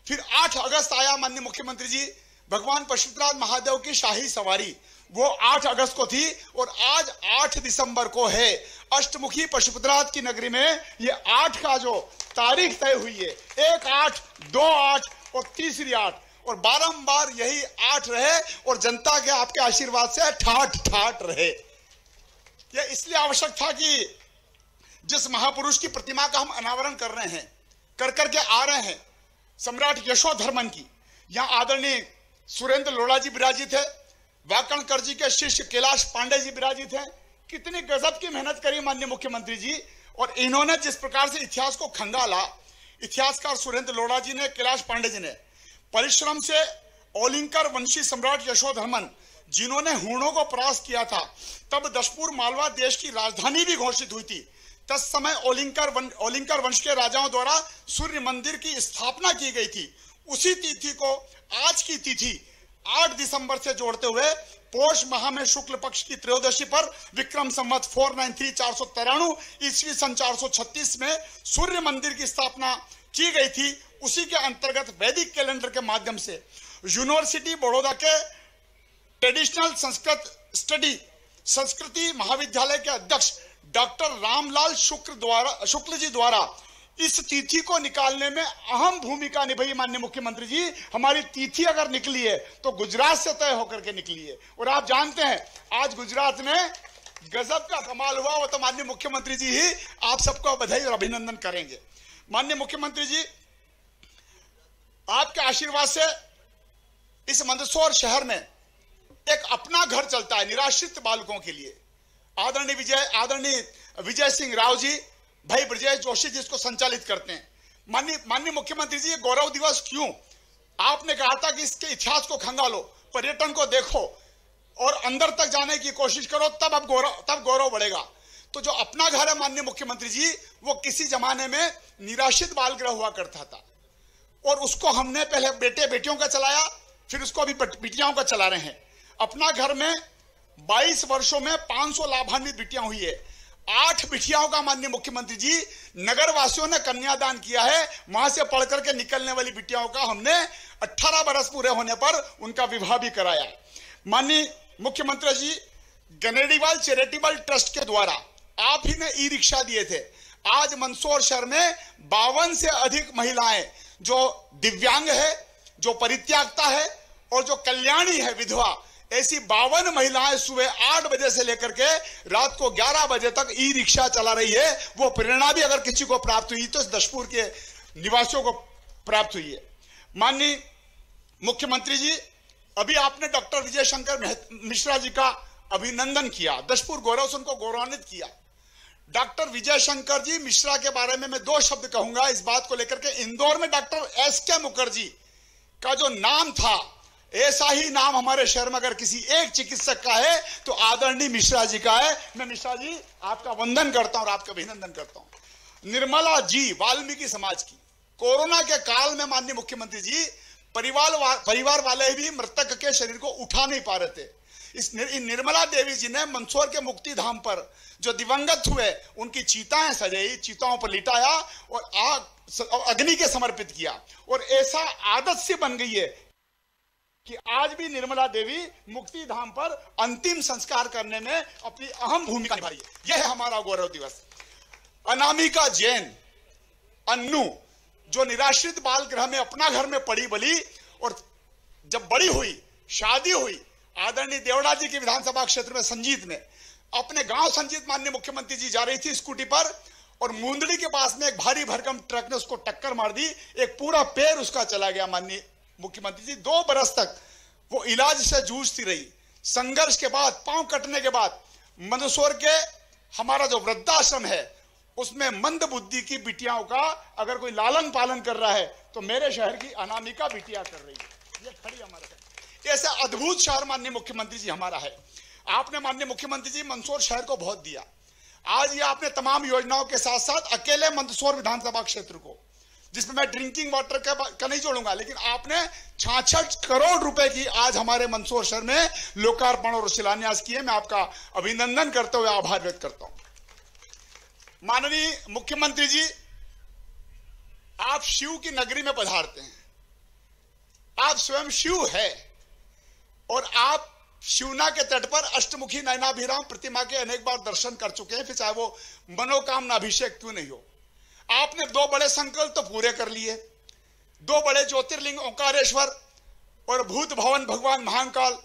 फिर 8 अगस्त आया, माननीय मुख्यमंत्री जी, भगवान पशुपतिनाथ महादेव की शाही सवारी, वो 8 अगस्त को थी। और आज 8 दिसंबर को है। अष्टमुखी पशुपतिनाथ की नगरी में ये 8 का जो तारीख तय हुई है, 1 8 2 8 और तीसरी 8, और बारंबार यही 8 रहे और जनता के आपके आशीर्वाद से ठाठ ठाठ रहे। यह इसलिए आवश्यक था कि जिस महापुरुष की प्रतिमा का हम अनावरण कर रहे हैं, कर करके आ रहे हैं, सम्राट यशोधर्मन की, यहां आदरणीय सुरेंद्र लोढ़ा जी विराजित है, वाकणकर जी के शिष्य कैलाश पांडे जी विराजित हैं। कितनी गजब की मेहनत करी माननीय मुख्यमंत्री जी, और इन्होंने जिस प्रकार से इतिहास को खंगाला, इतिहासकार सुरेंद्र लोढ़ा जी ने, कैलाश पांडे जी ने परिश्रम से ओलिंकर वंशी सम्राट यशोधर्मन, जिन्होंने हूणों को परास्त किया था, तब दशपुर मालवा देश की राजधानी भी घोषित हुई थी। तत्समय ओलिंकर वंश के राजाओं द्वारा सूर्य मंदिर की स्थापना की गई थी। उसी तिथि को आज की तिथि 8 दिसंबर से जोड़ते हुए पोष माह में शुक्ल पक्ष की त्रयोदशी पर विक्रम संवत 493 493 ईस्वी सन 436 में सूर्य मंदिर की स्थापना की गई थी। उसी के अंतर्गत वैदिक कैलेंडर के माध्यम से यूनिवर्सिटी बड़ौदा के ट्रेडिशनल संस्कृति महाविद्यालय के अध्यक्ष डॉक्टर रामलाल शुक्ल जी द्वारा इस तिथि को निकालने में अहम भूमिका निभाई। माननीय मुख्यमंत्री जी, हमारी तिथि अगर निकली है तो गुजरात से तय होकर के निकली है, और आप जानते हैं आज गुजरात में गजब का कमाल हुआ, वो तो माननीय मुख्यमंत्री जी ही आप सबको बधाई और अभिनंदन करेंगे। माननीय मुख्यमंत्री जी, आपके आशीर्वाद से इस मंदसौर शहर में एक अपना घर चलता है निराश्रित बालकों के लिए। आदरणीय विजय सिंह राव जी, भाई ब्रजेश जोशी जी इसको संचालित करते हैं। माननीय मुख्यमंत्री जी, गौरव दिवस क्यों? आपने कहा था कि इसके इतिहास को खंगालो, पर्यटन को देखो और अंदर तक जाने की कोशिश करो, तब गौरव बढ़ेगा। तो जो अपना घर है माननीय मुख्यमंत्री जी, वो किसी जमाने में निराश्रित बाल गृह हुआ करता था, और उसको हमने पहले बेटे बेटियों का चलाया, फिर उसको अभी बिटियाओं का चला रहे हैं। अपना घर में 22 वर्षों में 500 लाभान्वित बिटियां हुई है। 8 बिटियाओं का माननीय मुख्यमंत्री जी नगर वासियों ने कन्यादान किया है। वहां से पढ़ करके निकलने वाली बिटियाओं का हमने 18 बरस पूरे होने पर उनका विवाह भी कराया। माननीय मुख्यमंत्री जी, गनेडीवाल चैरिटेबल ट्रस्ट के द्वारा आप ही ने ई रिक्शा दिए थे। आज मंदसौर शहर में 52 से अधिक महिलाएं जो दिव्यांग है, जो परित्यागता है और जो कल्याणी है, विधवा, ऐसी 52 महिलाएं सुबह 8 बजे से लेकर के रात को 11 बजे तक ई रिक्शा चला रही है। वो प्रेरणा भी अगर किसी को प्राप्त हुई तो दशपुर के निवासियों को प्राप्त हुई है। माननीय मुख्यमंत्री जी, अभी आपने डॉक्टर विजय शंकर मिश्रा जी का अभिनंदन किया, दशपुर गौरव से उनको गौरवान्वित किया। डॉक्टर विजय शंकर जी मिश्रा के बारे में मैं 2 शब्द कहूंगा इस बात को लेकर के। इंदौर में डॉक्टर SK मुखर्जी का जो नाम था, ऐसा ही नाम हमारे शहर में अगर किसी एक चिकित्सक का है तो आदरणीय मिश्रा जी का है। मैं मिश्रा जी आपका वंदन करता हूं और आपका अभिनंदन करता हूं। निर्मला जी, वाल्मीकि समाज की, कोरोना के काल में माननीय मुख्यमंत्री जी परिवार वाले भी मृतक के शरीर को उठा नहीं पा रहे थे। इन निर्मला देवी जी ने मंदसौर के मुक्ति धाम पर जो दिवंगत हुए उनकी चीताएं सजाई, चीताओं पर लिटाया और आग अग्नि के समर्पित किया, और ऐसा आदत सी बन गई है कि आज भी निर्मला देवी मुक्ति धाम पर अंतिम संस्कार करने में अपनी अहम भूमिका निभा रही है। यह है हमारा गौरव दिवस। अनामिका जैन, अन्नू, जो निराश्रित बाल गृह में अपना घर में पड़ी बली, और जब बड़ी हुई, शादी हुई, आदरणीय देवड़ा जी के विधानसभा क्षेत्र में संजीत में, अपने गांव संजीत माननीय मुख्यमंत्री जी जा रही थी स्कूटी पर, और मुंदड़ी के पास में एक भारी भरकम ट्रक ने उसको टक्कर मार दी, एक पूरा पैर उसका चला गया। माननीय मुख्यमंत्री जी 2 बरस तक वो इलाज से जूझती रही। संघर्ष के बाद, पांव कटने के बाद मंदसौर के हमारा जो वृद्धाश्रम है उसमें मंद बुद्धि की बिटियाओं का अगर कोई लालन पालन कर रहा है तो मेरे शहर की अनामिका बिटिया कर रही है। ये खड़ी हमारे शहर, ऐसा अद्भुत शहर माननीय मुख्यमंत्री जी हमारा है। आपने माननीय मुख्यमंत्री जी मंदसौर शहर को बहुत दिया। आज ये आपने तमाम योजनाओं के साथ साथ अकेले मंदसौर विधानसभा क्षेत्र को, जिसमें मैं ड्रिंकिंग वाटर का नहीं जोड़ूंगा, लेकिन आपने 66 करोड़ रुपए की आज हमारे मंदसौर शहर में लोकार्पण और शिलान्यास किए। मैं आपका अभिनंदन करते हुए आभार व्यक्त करता हूं। माननीय मुख्यमंत्री जी, आप शिव की नगरी में पधारते हैं, आप स्वयं शिव है और आप शिवना के तट पर अष्टमुखी नयनाभिराम प्रतिमा के अनेक बार दर्शन कर चुके हैं, फिर चाहे वो मनोकामना अभिषेक क्यों नहीं हो। आपने 2 बड़े संकल्प तो पूरे कर लिए, 2 बड़े ज्योतिर्लिंग ओंकारेश्वर और भूत भवन भगवान महाकाल,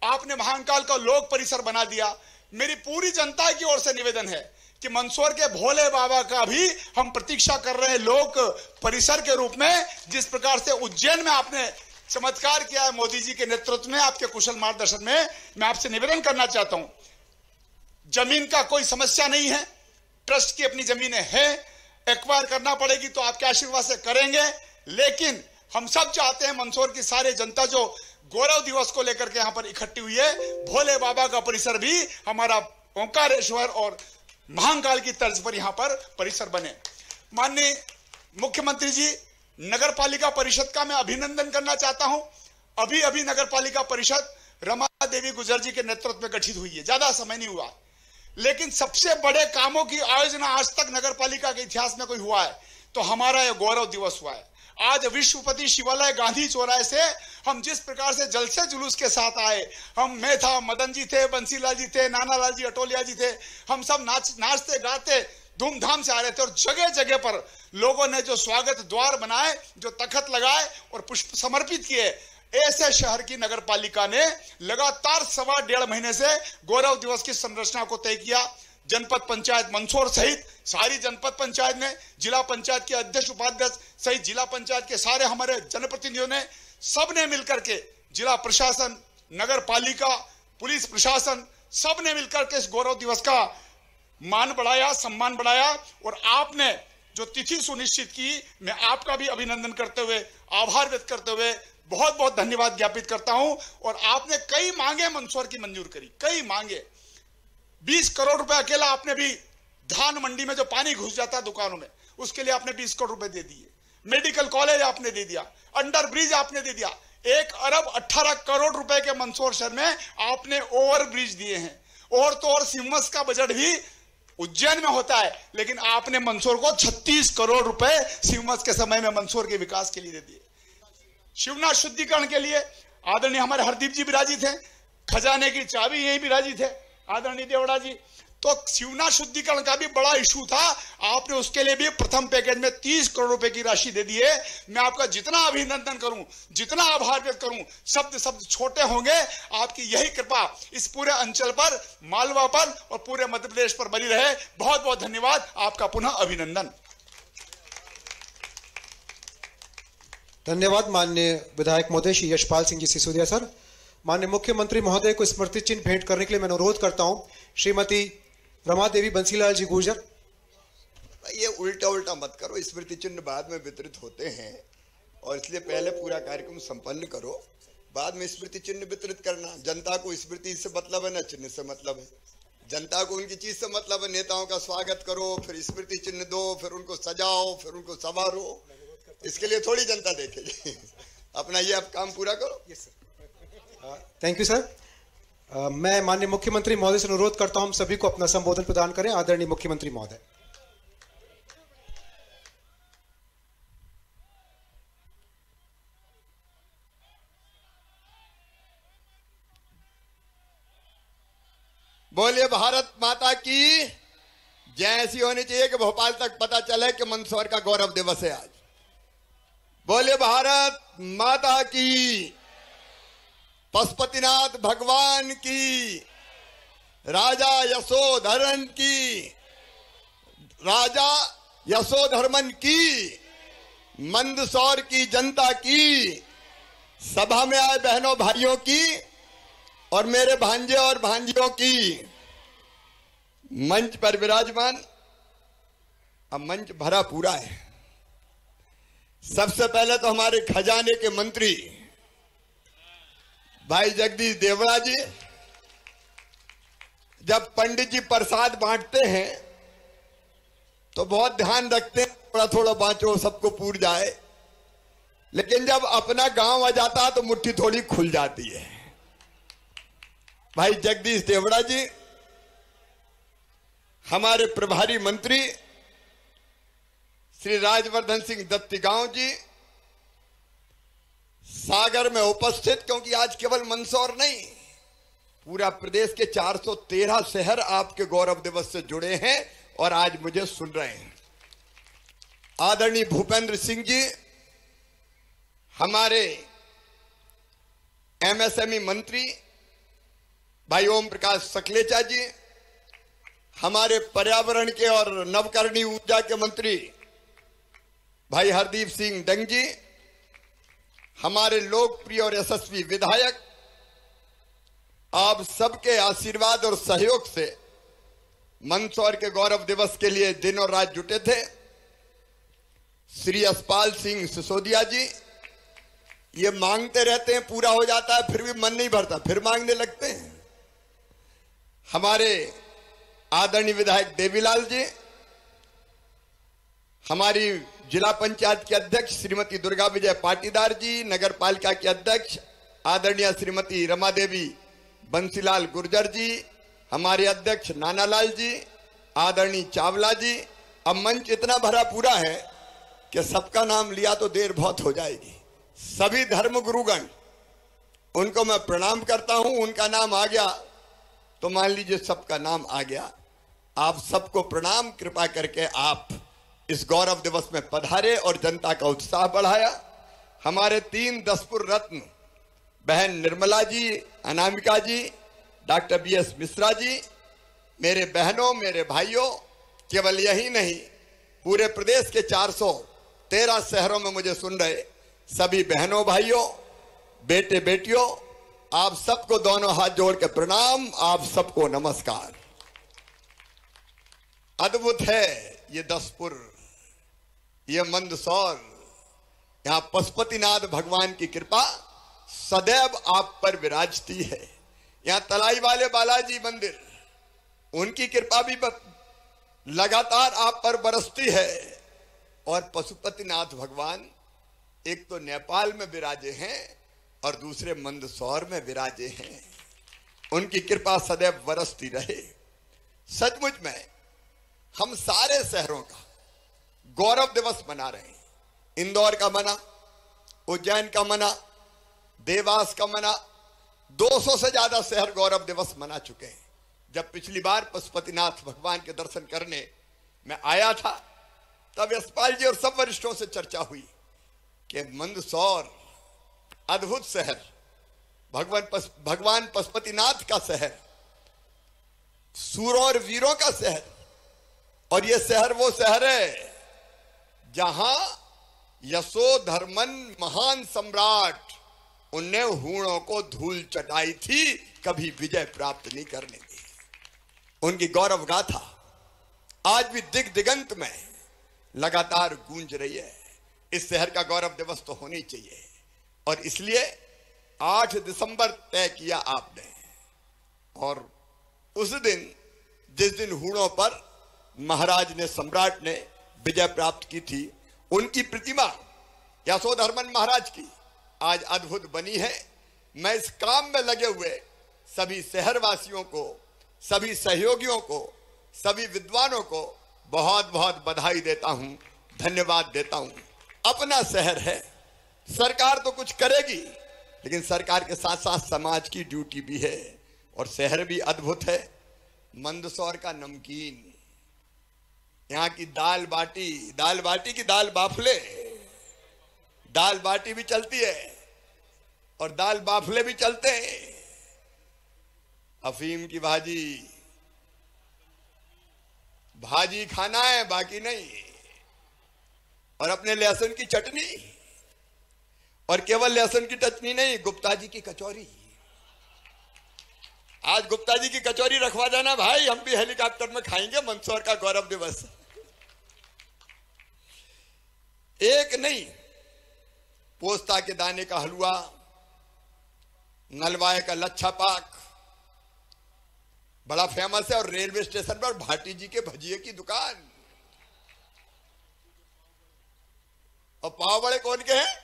आपने महाकाल का लोक परिसर बना दिया। मेरी पूरी जनता की ओर से निवेदन है कि मंदसौर के भोले बाबा का भी हम प्रतीक्षा कर रहे हैं लोक परिसर के रूप में। जिस प्रकार से उज्जैन में आपने चमत्कार किया है मोदी जी के नेतृत्व में, आपके कुशल मार्गदर्शन में, मैं आपसे निवेदन करना चाहता हूं, जमीन का कोई समस्या नहीं है, ट्रस्ट की अपनी जमीनें हैं, एक्वायर करना पड़ेगी तो आपके आशीर्वाद से करेंगे। लेकिन हम सब चाहते हैं मंदसौर की सारी जनता जो गौरव दिवस को लेकर के यहां पर इकट्ठी हुई है, भोले बाबा का परिसर भी हमारा ओंकारेश्वर और महाकाल की तर्ज पर यहां पर परिसर बने। माननीय मुख्यमंत्री जी, नगर पालिका परिषद का मैं अभिनंदन करना चाहता हूं। अभी नगर पालिका परिषद रमा देवी गुजर जी के नेतृत्व में गठित हुई है, ज्यादा समय नहीं हुआ, लेकिन सबसे बड़े कामों की आयोजना आज तक नगर पालिका के इतिहास में कोई हुआ है तो हमारा यह गौरव दिवस हुआ है। आज विश्वपति शिवालय गांधी चौराहे से हम जिस प्रकार से जलसे जुलूस के साथ आए, मैं था, मदन जी थे, बंसीलाल जी थे, नानालाल जी अटोलिया जी थे, हम सब नाचते गाते धूमधाम से आ रहे थे और जगह जगह पर लोगों ने जो स्वागत द्वार बनाए, जो तखत लगाए और पुष्प समर्पित किए, ऐसे शहर की नगर पालिका ने लगातार 1.5 महीने से गौरव दिवस की संरचना को तय किया। जनपद पंचायत मंदसौर सहित सारी जनपद पंचायत ने, जिला पंचायत के अध्यक्ष उपाध्यक्ष सहित जिला पंचायत के सारे हमारे जनप्रतिनिधियों ने, सबने मिलकर के, जिला प्रशासन, नगर पालिका, पुलिस प्रशासन, सबने मिलकर के इस गौरव दिवस का मान बढ़ाया, सम्मान बढ़ाया और आपने जो तिथि सुनिश्चित की, मैं आपका भी अभिनंदन करते हुए, आभार व्यक्त करते हुए बहुत बहुत धन्यवाद ज्ञापित करता हूं। और आपने कई मांगे मंदसौर की मंजूर करी, कई मांगे। 20 करोड़ रुपए अकेला आपने भी धान मंडी में जो पानी घुस जाता है दुकानों में, उसके लिए आपने 20 करोड़ रुपए दे दिए। मेडिकल कॉलेज आपने दे दिया, अंडर ब्रिज आपने दे दिया। 1 अरब 18 करोड़ रुपए के मंदसौर शहर में आपने ओवर ब्रिज दिए हैं। और तो और सिमस का बजट भी उज्जैन में होता है, लेकिन आपने मंदसौर को 36 करोड़ रुपए सिमस के समय में मंदसौर के विकास के लिए दे दिए। शिवना शुद्धिकरण के लिए आदरणीय हमारे हरदीप जी विराजित थे, खजाने की चाबी यही विराजित है आदरणीय देवड़ा जी। तो शिवना शुद्धिकरण का भी बड़ा इशू था, आपने उसके लिए भी प्रथम पैकेज में 30 करोड़ रुपए की राशि दे दी है। मैं आपका जितना अभिनंदन करूं, जितना आभार व्यक्त करूं, शब्द छोटे होंगे। आपकी यही कृपा इस पूरे अंचल पर, मालवा पर और पूरे मध्य प्रदेश पर बनी रहे। बहुत बहुत धन्यवाद, आपका पुनः अभिनंदन। धन्यवाद माननीय विधायक महोदय श्री यशपाल सिंह जी सिसोदिया सर। माननीय मुख्यमंत्री महोदय को स्मृति चिन्ह भेंट करने के लिए मैं अनुरोध करता हूं श्रीमती रमा देवी बंसीलाल जी गुर्जर। ये उल्टा मत करो, स्मृति चिन्ह बाद में वितरित होते हैं और इसलिए पहले पूरा कार्यक्रम संपन्न करो, बाद में स्मृति चिन्ह वितरित करना। जनता को स्मृति से मतलब है, न चिन्ह से मतलब है। जनता को उनकी चीज से मतलब है। नेताओं का स्वागत करो, फिर स्मृति चिन्ह दो, फिर उनको सजाओ, फिर उनको संवारो, इसके लिए थोड़ी जनता देखेगी। अपना ये आप काम पूरा करो। Thank you sir. मैं माननीय मुख्यमंत्री महोदय से अनुरोध करता हूं हम सभी को अपना संबोधन प्रदान करें। आदरणीय मुख्यमंत्री महोदय। बोलिए भारत माता की जय। ऐसी होनी चाहिए कि भोपाल तक पता चले कि मंदसौर का गौरव दिवस है आज। बोलिए भारत माता की, पशुपतिनाथ भगवान की, राजा यशोधरन की, राजा यशोधर्मन की, मंदसौर की जनता की, सभा में आए बहनों भाइयों की और मेरे भांजे और भांजियों की। मंच पर विराजमान, अब मंच भरा पूरा है। सबसे पहले तो हमारे खजाने के मंत्री भाई जगदीश देवड़ा जी, जब पंडित जी प्रसाद बांटते हैं तो बहुत ध्यान रखते हैं थोड़ा थोड़ा बांटो, सबको पूर जाए, लेकिन जब अपना गांव आ जाता है तो मुट्ठी थोड़ी खुल जाती है। भाई जगदीश देवड़ा जी, हमारे प्रभारी मंत्री श्री राजवर्धन सिंह दत्तीगांव जी, सागर में उपस्थित, क्योंकि आज केवल मंदसौर नहीं, पूरा प्रदेश के 413 शहर आपके गौरव दिवस से जुड़े हैं और आज मुझे सुन रहे हैं। आदरणीय भूपेंद्र सिंह जी, हमारे एमएसएमई मंत्री भाई ओम प्रकाश सकलेचा जी, हमारे पर्यावरण के और नवकरणीय ऊर्जा के मंत्री भाई हरदीप सिंह डंग जी, हमारे लोकप्रिय और यशस्वी विधायक, आप सबके आशीर्वाद और सहयोग से मंदसौर के गौरव दिवस के लिए दिन और रात जुटे थे। श्री यशपाल सिंह सिसोदिया जी, ये मांगते रहते हैं, पूरा हो जाता है, फिर भी मन नहीं भरता, फिर मांगने लगते हैं। हमारे आदरणीय विधायक देवीलाल जी, हमारी जिला पंचायत के अध्यक्ष श्रीमती दुर्गा विजय पाटीदार जी, नगर पालिका के अध्यक्ष आदरणीय श्रीमती रमा देवी बंसीलाल गुर्जर जी, हमारे अध्यक्ष नानालाल जी, आदरणीय चावला जी। अब मंच इतना भरा पूरा है कि सबका नाम लिया तो देर बहुत हो जाएगी। सभी धर्म गुरुगण, उनको मैं प्रणाम करता हूं, उनका नाम आ गया तो मान लीजिए सबका नाम आ गया। आप सबको प्रणाम, कृपा करके आप इस गौरव दिवस में पधारे और जनता का उत्साह बढ़ाया। हमारे 3 दसपुर रत्न बहन निर्मला जी, अनामिका जी, डॉक्टर BS मिश्रा जी, मेरे बहनों, मेरे भाइयों, केवल यही नहीं, पूरे प्रदेश के 413 शहरों में मुझे सुन रहे सभी बहनों, भाइयों, बेटे बेटियों, आप सबको दोनों हाथ जोड़ के प्रणाम, आप सबको नमस्कार। अद्भुत है ये दसपुर, ये मंदसौर, यहां पशुपतिनाथ भगवान की कृपा सदैव आप पर विराजती है। यहां तलाई वाले बालाजी मंदिर, उनकी कृपा भी लगातार आप पर बरसती है। और पशुपतिनाथ भगवान एक तो नेपाल में विराजे हैं और दूसरे मंदसौर में विराजे हैं, उनकी कृपा सदैव बरसती रहे। सचमुच में हम सारे शहरों का गौरव दिवस मना रहे हैं। इंदौर का मना, उज्जैन का मना, देवास का मना, 200 से ज्यादा शहर गौरव दिवस मना चुके हैं। जब पिछली बार पशुपतिनाथ भगवान के दर्शन करने मैं आया था, तब यशपाल जी और सब वरिष्ठों से चर्चा हुई कि मंदसौर अद्भुत शहर, भगवान पशुपतिनाथ का शहर, सूरों और वीरों का शहर, और यह शहर वो शहर है जहां यशोधर्मन महान सम्राट, उनने हूणों को धूल चटाई थी, कभी विजय प्राप्त नहीं करने दी। उनकी गौरव गाथा आज भी दिग दिगंत में लगातार गूंज रही है। इस शहर का गौरव दिवस तो होनी चाहिए, और इसलिए 8 दिसंबर तय किया आपने। और उस दिन, जिस दिन हूणों पर महाराज ने, सम्राट ने विजय प्राप्त की थी, उनकी प्रतिमा यशोधर्मन महाराज की आज अद्भुत बनी है। मैं इस काम में लगे हुए सभी शहरवासियों को, सभी सहयोगियों को, सभी विद्वानों को बहुत बहुत बधाई देता हूं, धन्यवाद देता हूं। अपना शहर है, सरकार तो कुछ करेगी, लेकिन सरकार के साथ साथ समाज की ड्यूटी भी है, और शहर भी अद्भुत है। मंदसौर का नमकीन, यहाँ की दाल बाटी की दाल बाफले, दाल बाटी भी चलती है और दाल बाफले भी चलते हैं। अफीम की भाजी खाना है, बाकी नहीं। और अपने लहसुन की चटनी, और केवल लहसुन की चटनी नहीं, गुप्ता जी की कचौरी, आज गुप्ता जी की कचौरी रखवा जाना भाई, हम भी हेलीकॉप्टर में खाएंगे मंदसौर का गौरव दिवस। एक नहीं, पोस्ता के दाने का हलवा, नलवाए का लच्छा पाक बड़ा फेमस है, और रेलवे स्टेशन पर भाटी जी के भजिए की दुकान। और पाव बड़े कौन के हैं?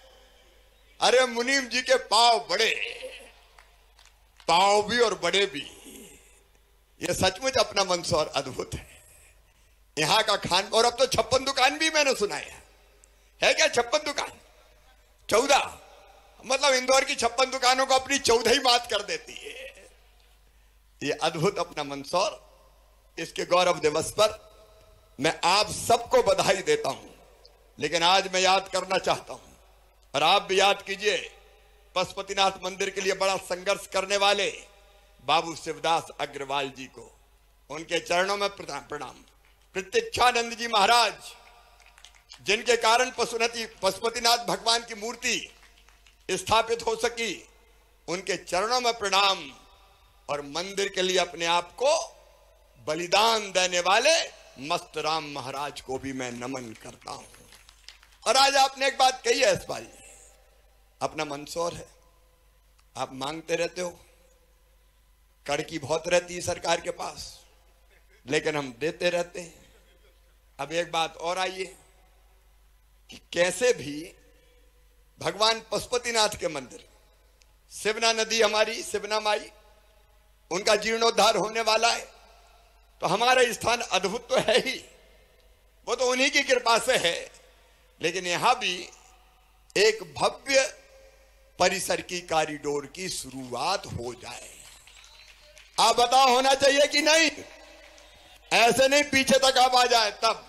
अरे मुनीम जी के पाव बड़े, पाव भी और बड़े भी। ये सचमुच अपना मंदसौर अद्भुत है, यहां का खान। और अब तो 56 दुकान भी मैंने सुना है क्या? 56 दुकान, 14, मतलब इंदौर की 56 दुकानों को अपनी 14 ही बात कर देती है। ये अद्भुत अपना मंदसौर। इसके गौरव दिवस पर मैं आप सबको बधाई देता हूं, लेकिन आज मैं याद करना चाहता हूं, और आप भी याद कीजिए, पशुपतिनाथ मंदिर के लिए बड़ा संघर्ष करने वाले बाबू शिवदास अग्रवाल जी को, उनके चरणों में प्रणाम। प्रतीक्षानंद जी महाराज, जिनके कारण पशुपतिनाथ भगवान की मूर्ति स्थापित हो सकी, उनके चरणों में प्रणाम। और मंदिर के लिए अपने आप को बलिदान देने वाले मस्त राम महाराज को भी मैं नमन करता हूं। और आज आपने एक बात कही है, इस बारी अपना मंदसौर है, आप मांगते रहते हो, कड़की बहुत रहती है सरकार के पास, लेकिन हम देते रहते हैं। अब एक बात और आई है कि कैसे भी भगवान पशुपतिनाथ के मंदिर, शिवना नदी हमारी, शिवना माई, उनका जीर्णोद्धार होने वाला है, तो हमारा स्थान अद्भुत तो है ही, वो तो उन्हीं की कृपा से है, लेकिन यहां भी एक भव्य परिसर की कॉरिडोर की शुरुआत हो जाए। आप बताओ, होना चाहिए कि नहीं? ऐसे नहीं पीछे तक आप आ जाए तब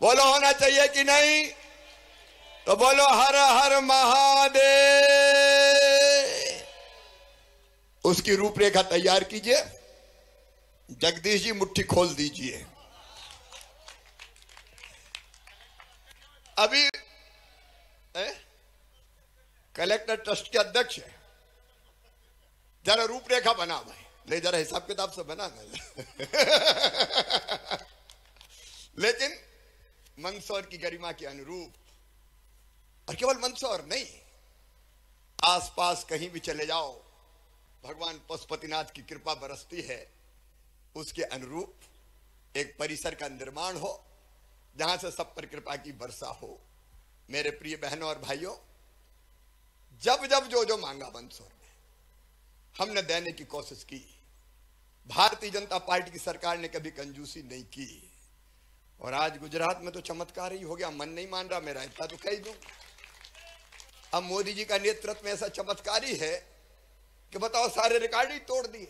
बोलो, होना चाहिए कि नहीं? तो बोलो हर हर महादेव। उसकी रूपरेखा तैयार कीजिए, जगदीश जी मुट्ठी खोल दीजिए। अभी कलेक्टर ट्रस्ट के अध्यक्ष है, जरा रूपरेखा बना भाई, ले जरा हिसाब किताब से बना लेकिन मंदसौर की गरिमा के अनुरूप, और केवल मंदसौर नहीं, आसपास कहीं भी चले जाओ, भगवान पशुपतिनाथ की कृपा बरसती है, उसके अनुरूप एक परिसर का निर्माण हो, जहां से सब पर कृपा की वर्षा हो। मेरे प्रिय बहनों और भाइयों, जब जब जो मांगा मंदसौर में, हमने देने की कोशिश की। भारतीय जनता पार्टी की सरकार ने कभी कंजूसी नहीं की, और आज गुजरात में तो चमत्कार ही हो गया। मन नहीं मान रहा मेरा, इतना तो कह दूं। अब मोदी जी का नेतृत्व में ऐसा चमत्कार ही है कि बताओ, सारे रिकॉर्ड ही तोड़ दिए।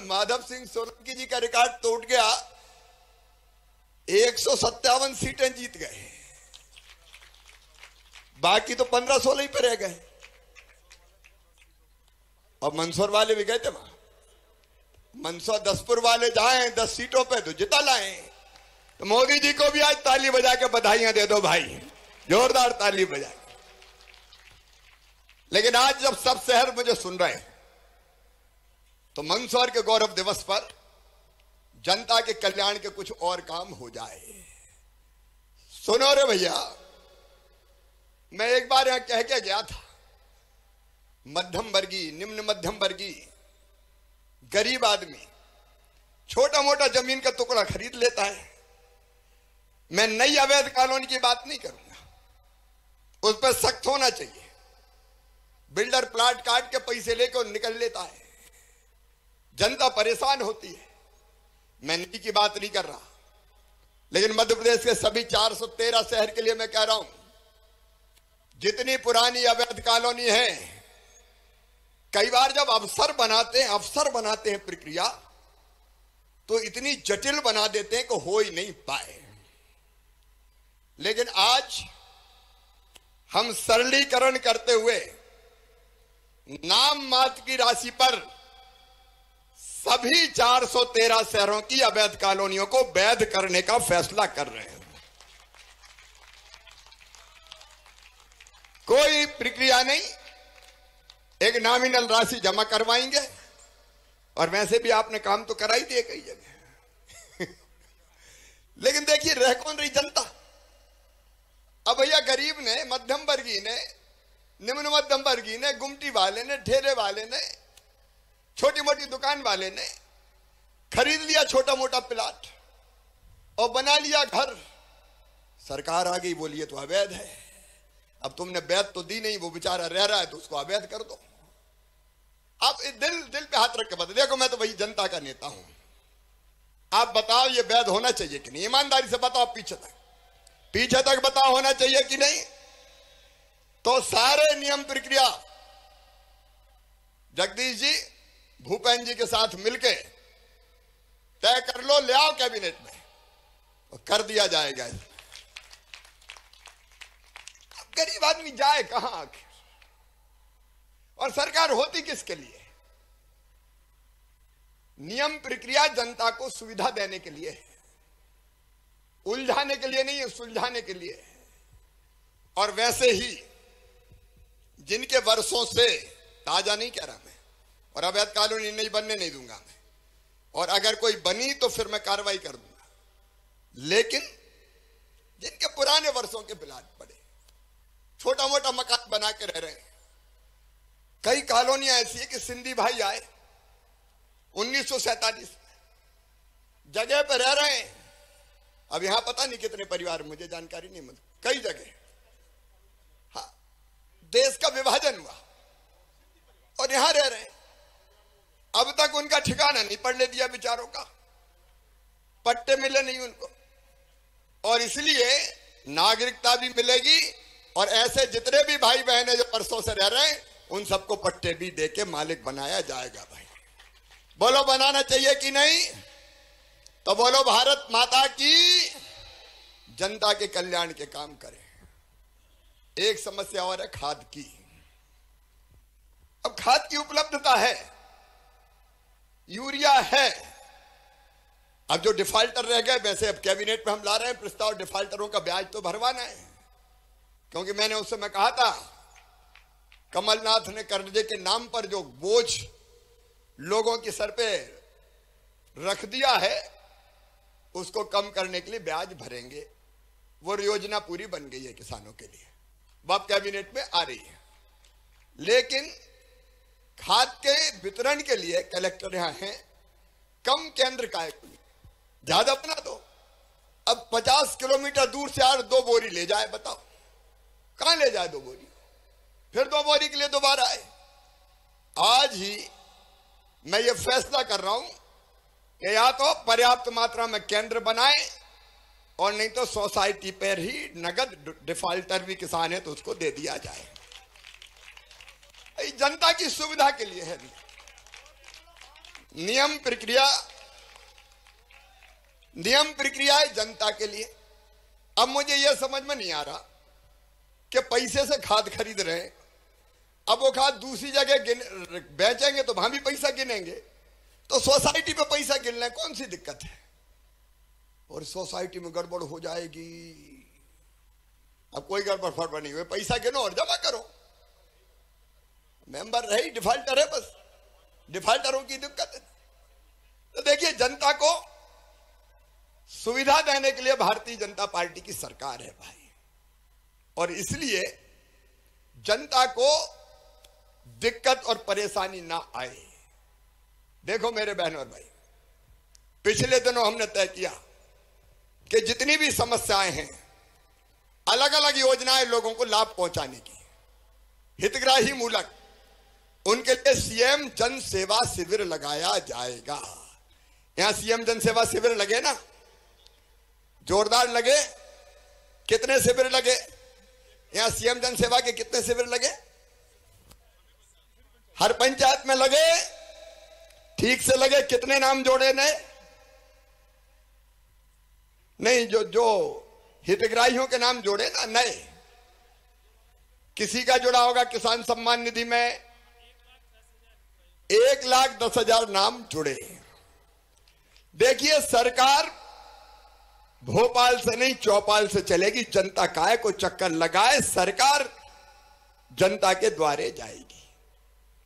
माधव सिंह सोलंकी जी का रिकॉर्ड तोड़ गया, 157 सीटें जीत गए, बाकी तो 15-16 ही पे रह गए। और मंदसौर वाले भी गए थे वहां। मंदसौर 10पुर वाले जाएं 10 सीटों पे तो जिता लाएं। तो मोदी जी को भी आज ताली बजा के बधाइयां दे दो भाई, जोरदार ताली बजा के। लेकिन आज जब सब शहर मुझे सुन रहे हैं, तो मंदसौर के गौरव दिवस पर जनता के कल्याण के कुछ और काम हो जाए। सुनो रे भैया, मैं एक बार यहां कह के गया था, मध्यम वर्गीय, निम्न मध्यम वर्गीय गरीब आदमी छोटा मोटा जमीन का टुकड़ा खरीद लेता है। मैं नई अवैध कॉलोनी की बात नहीं करूंगा, उस पर सख्त होना चाहिए। बिल्डर प्लाट काट के पैसे लेकर निकल लेता है, जनता परेशान होती है। मैं नई की बात नहीं कर रहा, लेकिन मध्य प्रदेश के सभी 413 शहर के लिए मैं कह रहा हूं, जितनी पुरानी अवैध कॉलोनी है, कई बार जब अफसर बनाते हैं प्रक्रिया, तो इतनी जटिल बना देते हैं कि हो ही नहीं पाए। लेकिन आज हम सरलीकरण करते हुए नाम मात्र की राशि पर सभी 413 शहरों की अवैध कॉलोनियों को वैध करने का फैसला कर रहे हैं। कोई प्रक्रिया नहीं, एक नॉमिनल राशि जमा करवाएंगे, और वैसे भी आपने काम तो करा ही दिए कई जगह। लेकिन देखिए रह कौन रही जनता। अब भैया गरीब ने, मध्यम वर्गीय ने, निम्न मध्यम वर्गीय ने, गुमटी वाले ने, ठेले वाले ने, छोटी मोटी दुकान वाले ने खरीद लिया छोटा मोटा प्लाट और बना लिया घर। सरकार आ गई, बोलिए तो अवैध है। अब तुमने वैध तो दी नहीं, वो बेचारा रह रहा है तो उसको अवैध कर दो। आप दिल पे हाथ रख के बता, देखो मैं तो वही जनता का नेता हूं, आप बताओ ये वैध होना चाहिए कि नहीं? ईमानदारी से बताओ, पीछे तक बताओ होना चाहिए कि नहीं? तो सारे नियम प्रक्रिया जगदीश जी भूपेंद्र जी के साथ मिलके तय कर लो, ले आओ कैबिनेट में और कर दिया जाएगा। गरीब आदमी जाए कहां आखिर? और सरकार होती किसके लिए? नियम प्रक्रिया जनता को सुविधा देने के लिए है, उलझाने के लिए नहीं है, सुलझाने के लिए। और वैसे ही जिनके वर्षों से, ताजा नहीं कह रहा मैं, और अवैध कॉलोनी नहीं बनने नहीं दूंगा मैं, और अगर कोई बनी तो फिर मैं कार्रवाई कर दूंगा, लेकिन जिनके पुराने वर्षों के प्लाट पड़े, छोटा मोटा मकान बना के रह रहे हैं। कई कॉलोनियां ऐसी है कि सिंधी भाई आए 1947 में, जगह पर रह रहे हैं। अब यहां पता नहीं कितने परिवार, मुझे जानकारी नहीं मिली, कई जगह। हाँ, देश का विभाजन हुआ और यहां रह रहे हैं। अब तक उनका ठिकाना नहीं पड़ने दिया बेचारों का, पट्टे मिले नहीं उनको, और इसलिए नागरिकता भी मिलेगी। और ऐसे जितने भी भाई बहन है जो वर्षों से रह रहे हैं, उन सबको पट्टे भी देके मालिक बनाया जाएगा। भाई बोलो बनाना चाहिए कि नहीं? तो बोलो भारत माता की। जनता के कल्याण के काम करें। एक समस्या और है खाद की। अब खाद की उपलब्धता है, यूरिया है। अब जो डिफाल्टर रह गए, वैसे अब कैबिनेट में हम ला रहे हैं प्रस्ताव, डिफाल्टरों का ब्याज तो भरवाना है, क्योंकि मैंने उस समय कहा था कमलनाथ ने कर्जे के नाम पर जो बोझ लोगों के सर पे रख दिया है, उसको कम करने के लिए ब्याज भरेंगे। वो योजना पूरी बन गई है किसानों के लिए, वो अब कैबिनेट में आ रही है। लेकिन खाद के वितरण के लिए कलेक्टर यहां हैं, कम केंद्र का है, ज्यादा बना दो। अब 50 किलोमीटर दूर से यार 2 बोरी ले जाए, बताओ कहां ले जाए 2 बोरी? फिर 2 बोरी के लिए दोबारा आए। आज ही मैं ये फैसला कर रहा हूं कि या तो पर्याप्त मात्रा में केंद्र बनाए, और नहीं तो सोसाइटी पर ही नगद, डिफाल्टर भी किसान है तो उसको दे दिया जाए। जनता की सुविधा के लिए है। नियम प्रक्रिया है जनता के लिए। अब मुझे यह समझ में नहीं आ रहा कि पैसे से खाद खरीद रहे हैं, अब वो खाद दूसरी जगह बेचेंगे तो वहां भी पैसा गिनेंगे, तो सोसाइटी पे पैसा गिनना कौन सी दिक्कत है? और सोसाइटी में गड़बड़ हो जाएगी। अब कोई गड़बड़ फड़बड़ नहीं हुई, पैसा गिनो और जमा करो। मेंबर रही, डिफाल्टर है, बस डिफाल्टरों की दिक्कत है। तो देखिए, जनता को सुविधा देने के लिए भारतीय जनता पार्टी की सरकार है भाई, और इसलिए जनता को दिक्कत और परेशानी ना आए। देखो मेरे बहनों और भाई, पिछले दिनों हमने तय किया कि जितनी भी समस्याएं हैं, अलग अलग योजनाएं लोगों को लाभ पहुंचाने की, हितग्राही मूलक, उनके लिए सीएम जन सेवा शिविर लगाया जाएगा। यहां सीएम जन सेवा शिविर लगे ना, जोरदार लगे। कितने शिविर लगे? यहां सीएम जन सेवा के कितने शिविर लगे? हर पंचायत में लगे, ठीक से लगे। कितने नाम जोड़े नए? नहीं, जो हितग्राहियों के नाम जोड़े ना नए। किसी का जुड़ा होगा किसान सम्मान निधि में 1,10,000 नाम जुड़े। देखिए, सरकार भोपाल से नहीं चौपाल से चलेगी। जनता काय को चक्कर लगाए, सरकार जनता के द्वारे जाएगी।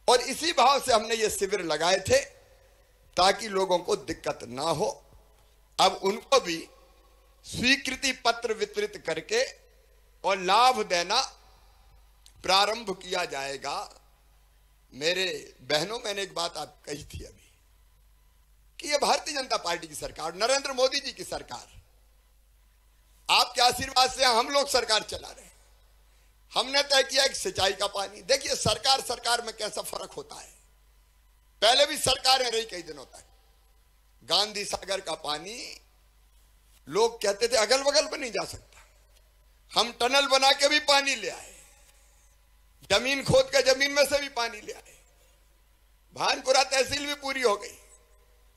और इसी भाव से हमने ये शिविर लगाए थे ताकि लोगों को दिक्कत ना हो। अब उनको भी स्वीकृति पत्र वितरित करके और लाभ देना प्रारंभ किया जाएगा। मेरे बहनों, मैंने एक बात आप कही थी अभी कि ये भारतीय जनता पार्टी की सरकार, नरेंद्र मोदी जी की सरकार, आपके आशीर्वाद से हम लोग सरकार चला रहे हैं। हमने तय किया एक सिंचाई का पानी। देखिए सरकार सरकार में कैसा फर्क होता है। पहले भी सरकारें रही कई दिनों तक, गांधी सागर का पानी लोग कहते थे अगल बगल में नहीं जा सकता, हम टनल बना के भी पानी ले आए, जमीन खोद के जमीन में से भी पानी ले आए, भानपुरा तहसील भी पूरी हो गई।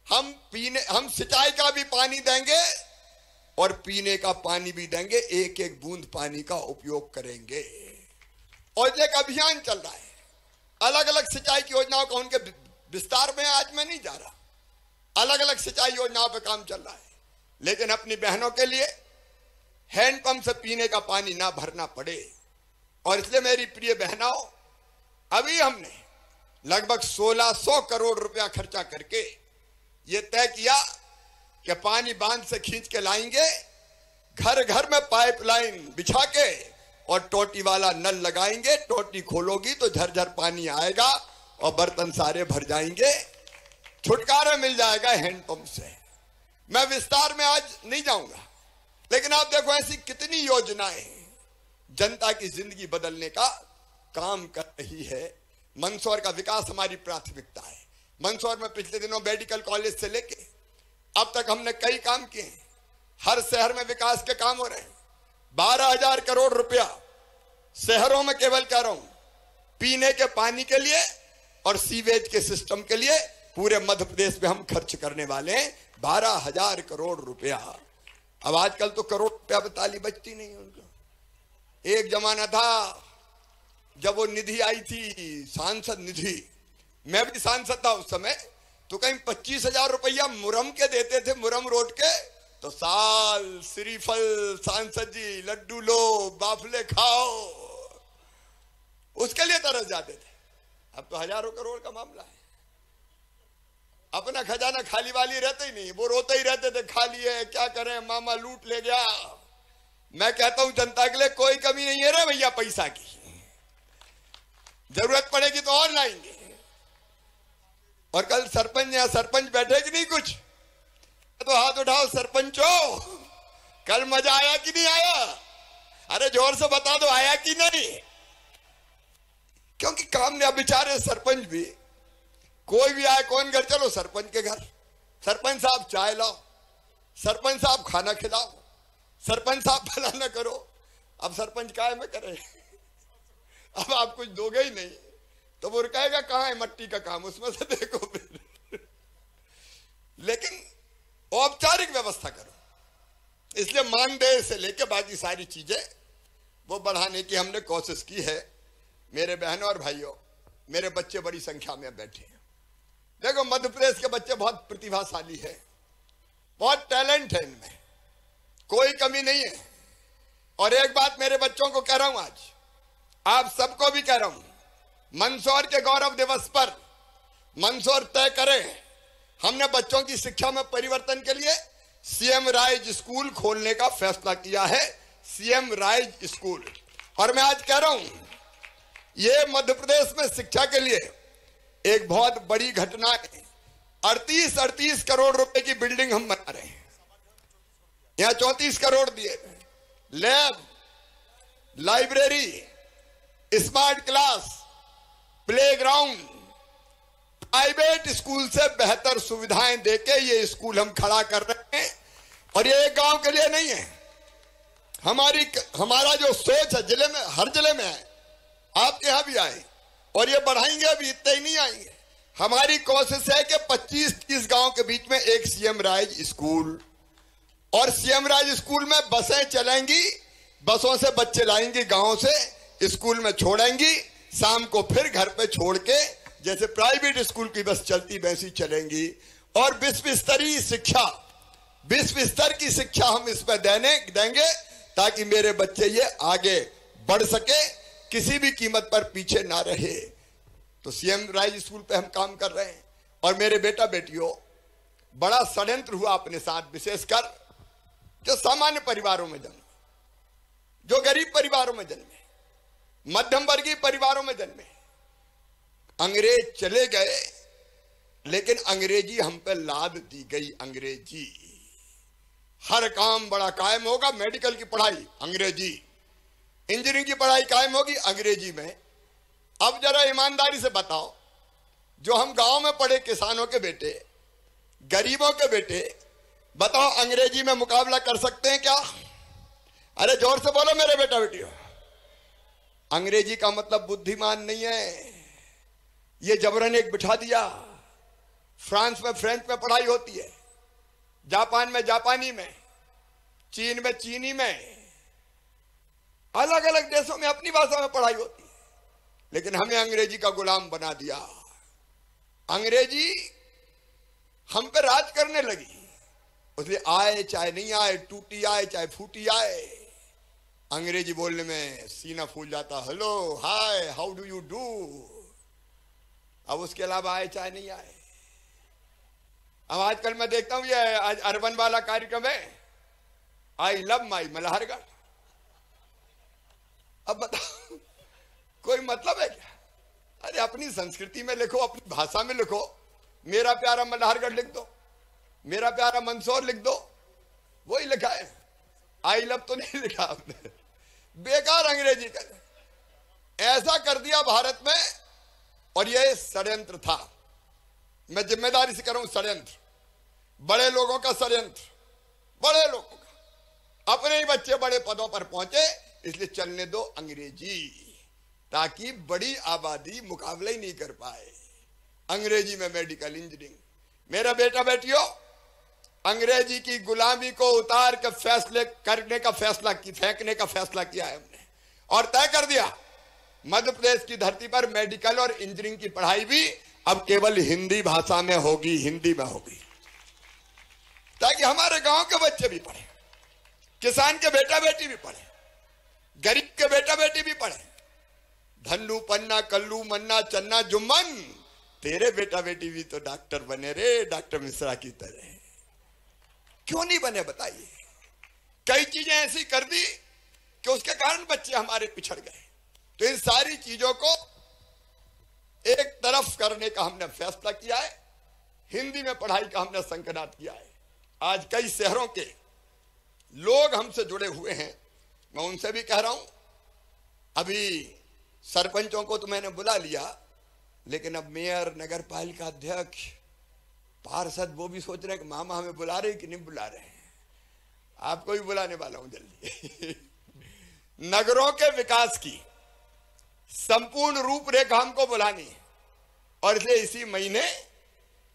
हम सिंचाई का भी पानी देंगे और पीने का पानी भी देंगे, एक एक बूंद पानी का उपयोग करेंगे। और एक अभियान चल रहा है, अलग अलग सिंचाई की योजनाओं का उनके विस्तार में आज मैं नहीं जा रहा, अलग अलग सिंचाई योजनाओं पे काम चल रहा है। लेकिन अपनी बहनों के लिए हैंडपंप से पीने का पानी ना भरना पड़े। और इसलिए मेरी प्रिय बहनों, अभी हमने लगभग 1600 करोड़ रुपया खर्चा करके ये तय किया कि पानी बांध से खींच के लाएंगे, घर घर में पाइपलाइन बिछा के और टोटी वाला नल लगाएंगे। टोटी खोलोगी तो झरझर पानी आएगा और बर्तन सारे भर जाएंगे, छुटकारा मिल जाएगा हैंडपंप से। मैं विस्तार में आज नहीं जाऊंगा, लेकिन आप देखो ऐसी कितनी योजनाएं जनता की जिंदगी बदलने का काम कर रही है। मंदसौर का विकास हमारी प्राथमिकता है। मंदसौर में पिछले दिनों मेडिकल कॉलेज से लेके अब तक हमने कई काम किए हैं। हर शहर में विकास के काम हो रहे हैं। 12,000 करोड़ रुपया शहरों में केवल कह रहा हूं पीने के पानी के लिए और सीवेज के सिस्टम के लिए पूरे मध्य प्रदेश में हम खर्च करने वाले हैं 12,000 करोड़ रुपया। अब आजकल तो करोड़ रुपया पे ताली बजती नहीं है उनको। एक जमाना था जब वो निधि आई थी, सांसद निधि, मैं भी सांसद था उस समय, तो कहीं 25,000 रुपया मुरम के देते थे, मुरम रोड के, तो साल श्रीफल सांसद जी लड्डू लो, बाफले खाओ, उसके लिए तरस जाते थे। अब तो हजारों करोड़ का मामला है। अपना खजाना खाली वाली रहते ही नहीं, वो रोते ही रहते थे खाली है, क्या करें, मामा लूट ले गया। मैं कहता हूं जनता के लिए कोई कमी नहीं है रे भैया, पैसा की जरूरत पड़ेगी तो और लाएंगे। और कल सरपंच बैठे कि नहीं, कुछ तो हाथ उठाओ सरपंचों, कल मजा आया कि नहीं आया? अरे जोर से बता दो आया कि नहीं। क्योंकि काम ने, अब बेचारे सरपंच भी, कोई भी आए, कौन घर, चलो सरपंच के घर, सरपंच साहब चाय लाओ, सरपंच साहब खाना खिलाओ, सरपंच साहब फलाना करो। अब सरपंच काय में करे, अब आप कुछ दोगे ही नहीं तो वो कहेगा कहां है मट्टी का काम, उसमें से देखो फिर। लेकिन औपचारिक व्यवस्था करो। इसलिए मानदेय से लेकर बाकी सारी चीजें वो बढ़ाने की हमने कोशिश की है। मेरे बहनों और भाइयों, मेरे बच्चे बड़ी संख्या में बैठे हैं। देखो मध्य प्रदेश के बच्चे बहुत प्रतिभाशाली है, बहुत टैलेंट है इनमें, कोई कमी नहीं है। और एक बात मेरे बच्चों को कह रहा हूं, आज आप सबको भी कह रहा हूं, मंदसौर के गौरव दिवस पर मंदसौर तय करें। हमने बच्चों की शिक्षा में परिवर्तन के लिए सीएम राइज स्कूल खोलने का फैसला किया है, सीएम राइज स्कूल। और मैं आज कह रहा हूं, यह मध्य प्रदेश में शिक्षा के लिए एक बहुत बड़ी घटना है। 38 करोड़ रुपए की बिल्डिंग हम बना रहे हैं, यहां 34 करोड़ दिए, lab, library, smart class, playground, private school से बेहतर सुविधाएं देके ये स्कूल हम खड़ा कर रहे हैं। और ये एक गांव के लिए नहीं है, हमारा जो सोच है जिले में, हर जिले में है, आपके यहां भी आए और ये बढ़ाएंगे। अभी इतने ही नहीं आएंगे, हमारी कोशिश है कि 25-30 गांव के बीच में एक सीएम राइज स्कूल, और सीएम राइज स्कूल में बसें चलेंगी, बसों से बच्चे लाएंगे गांव से, स्कूल में छोड़ेंगी, शाम को फिर घर पे छोड़ के जैसे प्राइवेट स्कूल की बस चलती वैसी चलेंगी। और विश्व स्तरीय शिक्षा, विश्व स्तर की शिक्षा हम इसमें देंगे ताकि मेरे बच्चे ये आगे बढ़ सके, किसी भी कीमत पर पीछे ना रहे। तो सीएम राइज स्कूल पे हम काम कर रहे हैं। और मेरे बेटा बेटियों, बड़ा षड्यंत्र हुआ अपने साथ, विशेषकर जो सामान्य परिवारों में जन्मे, जो गरीब परिवारों में जन्मे, मध्यम वर्गीय परिवारों में जन्मे। अंग्रेज चले गए, लेकिन अंग्रेजी हम पे लाद दी गई। अंग्रेजी हर काम बड़ा कायम होगा, मेडिकल की पढ़ाई अंग्रेजी, इंजीनियरिंग की पढ़ाई कायम होगी अंग्रेजी में। अब जरा ईमानदारी से बताओ, जो हम गांव में पढ़े किसानों के बेटे, गरीबों के बेटे, बताओ अंग्रेजी में मुकाबला कर सकते हैं क्या? अरे जोर से बोलो मेरे बेटा बेटियों। अंग्रेजी का मतलब बुद्धिमान नहीं है, ये जबरन एक बिठा दिया। फ्रांस में फ्रेंच में पढ़ाई होती है, जापान में जापानी में, चीन में चीनी में, अलग अलग देशों में अपनी भाषा में पढ़ाई होती है, लेकिन हमें अंग्रेजी का गुलाम बना दिया। अंग्रेजी हम पे राज करने लगी, इसलिए आए चाहे नहीं आए, टूटी आए चाहे फूटी आए, अंग्रेजी बोलने में सीना फूल जाता। Hello, hi, how do you do. अब उसके अलावा आए चाहे नहीं आए। अब आजकल मैं देखता हूं, ये आज अर्बन वाला कार्यक्रम है, आई लव माई मल्हारगढ़। अब बताओ, कोई मतलब है क्या? अरे अपनी संस्कृति में लिखो, अपनी भाषा में लिखो। मेरा प्यारा मल्हारगढ़ लिख दो, मेरा प्यारा मंदसौर लिख दो, वही लिखा है। आई लव तो नहीं लिखा आपने। बेकार अंग्रेजी कर ऐसा कर दिया भारत में, और यह षड्यंत्र था। मैं जिम्मेदारी से कर रहा हूं, षड्यंत्र, बड़े लोगों का षड्यंत्र, बड़े लोगों का। अपने ही बच्चे बड़े पदों पर पहुंचे, इसलिए चलने दो अंग्रेजी, ताकि बड़ी आबादी मुकाबला ही नहीं कर पाए। अंग्रेजी में मेडिकल, इंजीनियरिंग। मेरा बेटा बेटियों, अंग्रेजी की गुलामी को उतार कर फैसले करने का फैसला की, फेंकने का फैसला किया है हमने, और तय कर दिया मध्य प्रदेश की धरती पर मेडिकल और इंजीनियरिंग की पढ़ाई भी अब केवल हिंदी भाषा में होगी, हिंदी में होगी, ताकि हमारे गांव के बच्चे भी पढ़े, किसान के बेटा बेटी भी पढ़े, गरीब के बेटा बेटी भी पढ़े। धन्नू पन्ना कल्लू मन्ना चन्ना जुम्मन, तेरे बेटा बेटी भी तो डॉक्टर बने रे, डॉक्टर मिश्रा की तरह। क्यों नहीं बने बताइए? कई चीजें ऐसी कर दी कि उसके कारण बच्चे हमारे पिछड़ गए। तो इन सारी चीजों को एक तरफ करने का हमने फैसला किया है। हिंदी में पढ़ाई का हमने संकल्प किया है। आज कई शहरों के लोग हमसे जुड़े हुए हैं, मैं उनसे भी कह रहा हूं। अभी सरपंचों को तो मैंने बुला लिया, लेकिन अब मेयर, नगर पालिका अध्यक्ष, पार्षद, वो भी सोच रहे हैं कि मामा हमें बुला रहे कि नहीं बुला रहे हैं। आपको भी बुलाने वाला हूं जल्दी। नगरों के विकास की संपूर्ण रूपरेखा हमको बुलानी है, और इसलिए इसी महीने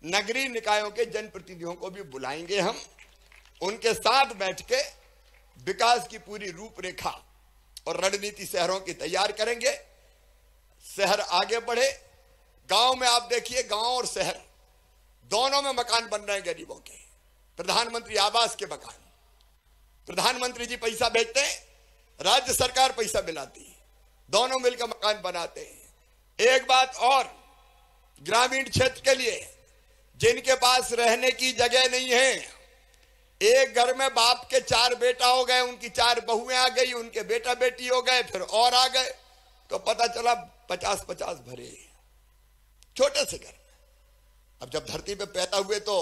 नगरीय निकायों के जनप्रतिनिधियों को भी बुलाएंगे हम। उनके साथ बैठ के विकास की पूरी रूपरेखा और रणनीति शहरों की तैयार करेंगे। शहर आगे बढ़े। गांव में आप देखिए, गांव और शहर दोनों में मकान बन रहे हैं गरीबों के। प्रधानमंत्री आवास के मकान, प्रधानमंत्री जी पैसा भेजते हैं, राज्य सरकार पैसा मिलाती है, दोनों मिलकर मकान बनाते हैं। एक बात और, ग्रामीण क्षेत्र के लिए जिनके पास रहने की जगह नहीं है, एक घर में बाप के 4 बेटा हो गए, उनकी 4 बहुएं आ गई, उनके बेटा बेटी हो गए, फिर और आ गए, तो पता चला 50-50 भरे छोटे से घर। अब जब धरती पे पैदा हुए तो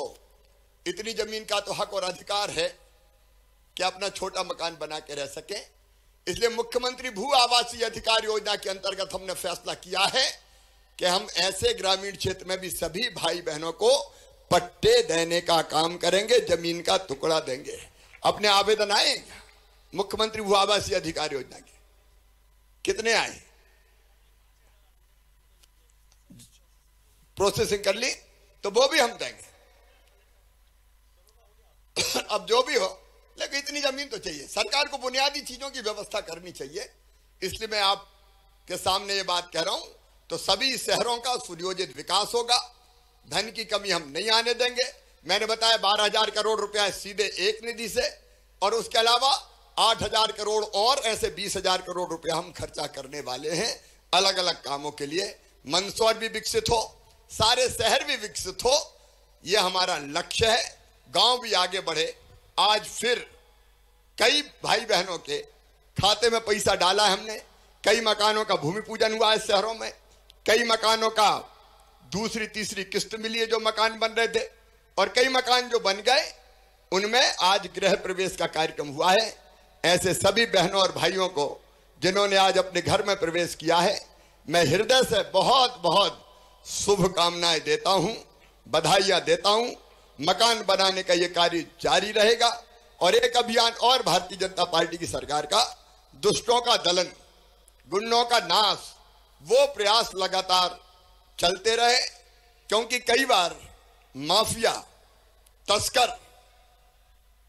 इतनी जमीन का तो हक और अधिकार है कि अपना छोटा मकान बना के रह सके। इसलिए मुख्यमंत्री भू आवासीय अधिकार योजना के अंतर्गत हमने फैसला किया है कि हम ऐसे ग्रामीण क्षेत्र में भी सभी भाई बहनों को पट्टे देने का काम करेंगे, जमीन का टुकड़ा देंगे। अपने आवेदन आए मुख्यमंत्री भू आवासीय अधिकार योजना के? कितने आए? प्रोसेसिंग कर ली, तो वो भी हम देंगे। अब जो भी हो, लेकिन इतनी जमीन तो चाहिए। सरकार को बुनियादी चीजों की व्यवस्था करनी चाहिए। इसलिए मैं आपके सामने ये बात कह रहा हूं। तो सभी शहरों का सुनियोजित विकास होगा, धन की कमी हम नहीं आने देंगे। मैंने बताया 12,000 करोड़ रुपया सीधे एक निधि से, और उसके अलावा 8,000 करोड़ और ऐसे 20,000 करोड़ रुपया हम खर्चा करने वाले हैं अलग अलग कामों के लिए। मंदसौर भी विकसित हो, सारे शहर भी विकसित हो, ये हमारा लक्ष्य है। गांव भी आगे बढ़े। आज फिर कई भाई बहनों के खाते में पैसा डाला है हमने, कई मकानों का भूमि पूजन हुआ है शहरों में, कई मकानों का दूसरी तीसरी किस्त मिली है जो मकान बन रहे थे, और कई मकान जो बन गए उनमें आज गृह प्रवेश का कार्यक्रम हुआ है। ऐसे सभी बहनों और भाइयों को जिन्होंने आज अपने घर में प्रवेश किया है, मैं हृदय से बहुत बहुत शुभकामनाएं देता हूं, बधाइयां देता हूं। मकान बनाने का यह कार्य जारी रहेगा और एक अभियान और भारतीय जनता पार्टी की सरकार का, दुष्टों का दलन, गुंडों का नाश, वो प्रयास लगातार चलते रहे, क्योंकि कई बार माफिया, तस्कर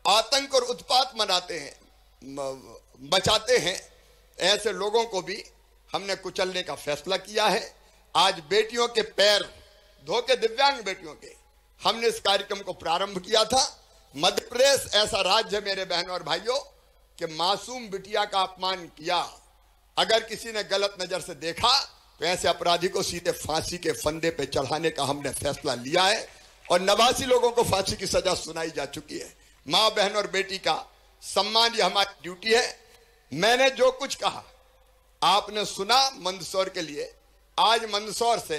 आतंक और उत्पात मनाते हैं, बचाते हैं। ऐसे लोगों को भी हमने कुचलने का फैसला किया है। आज बेटियों के पैर धो के, दिव्यांग बेटियों के, हमने इस कार्यक्रम को प्रारंभ किया था। मध्य प्रदेश ऐसा राज्य है मेरे बहनों और भाइयों कि मासूम बिटिया का अपमान किया, अगर किसी ने गलत नजर से देखा तो ऐसे अपराधी को सीधे फांसी के फंदे पे चढ़ाने का हमने फैसला लिया है और 89 लोगों को फांसी की सजा सुनाई जा चुकी है। मां, बहन और बेटी का सम्मान, ये हमारी ड्यूटी है। मैंने जो कुछ कहा आपने सुना मंदसौर के लिए। आज मंदसौर से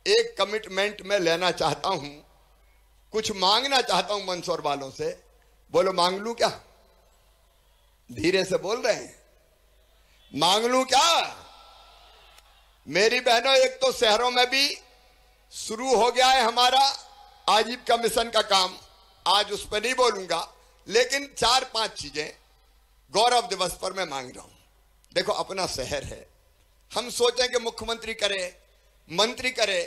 एक कमिटमेंट में लेना चाहता हूं, कुछ मांगना चाहता हूं मंदसौर वालों से। बोलो, मांग लूं क्या? धीरे से बोल रहे हैं, मांग लूं क्या? मेरी बहनों, एक तो शहरों में भी शुरू हो गया है हमारा आजीविका मिशन का काम, आज उस पर नहीं बोलूंगा, लेकिन 4-5 चीजें गौरव दिवस पर मैं मांग रहा हूं। देखो, अपना शहर है, हम सोचें कि मुख्यमंत्री करे, मंत्री करे,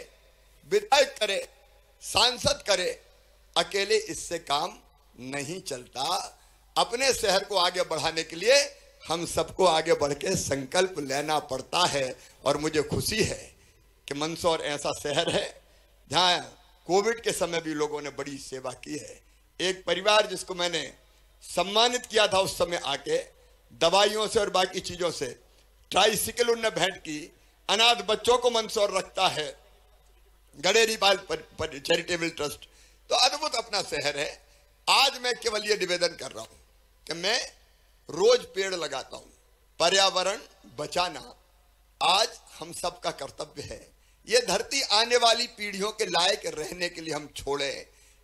विधायक करे, सांसद करे, अकेले इससे काम नहीं चलता। अपने शहर को आगे बढ़ाने के लिए हम सबको आगे बढ़ के संकल्प लेना पड़ता है। और मुझे खुशी है कि मंदसौर ऐसा शहर है जहां कोविड के समय भी लोगों ने बड़ी सेवा की है। एक परिवार जिसको मैंने सम्मानित किया था उस समय आके, दवाइयों से और बाकी चीजों से ट्राइसिकल उनने भेंट की। अनाथ बच्चों को मंदसौर रखता है, गडेरी बाल चैरिटेबल ट्रस्ट। तो अद्भुत अपना शहर है। आज मैं केवल ये निवेदन कर रहा हूं कि मैं रोज पेड़ लगाता हूं। पर्यावरण बचाना आज हम सबका कर्तव्य है। ये धरती आने वाली पीढ़ियों के लायक रहने के लिए हम छोड़े,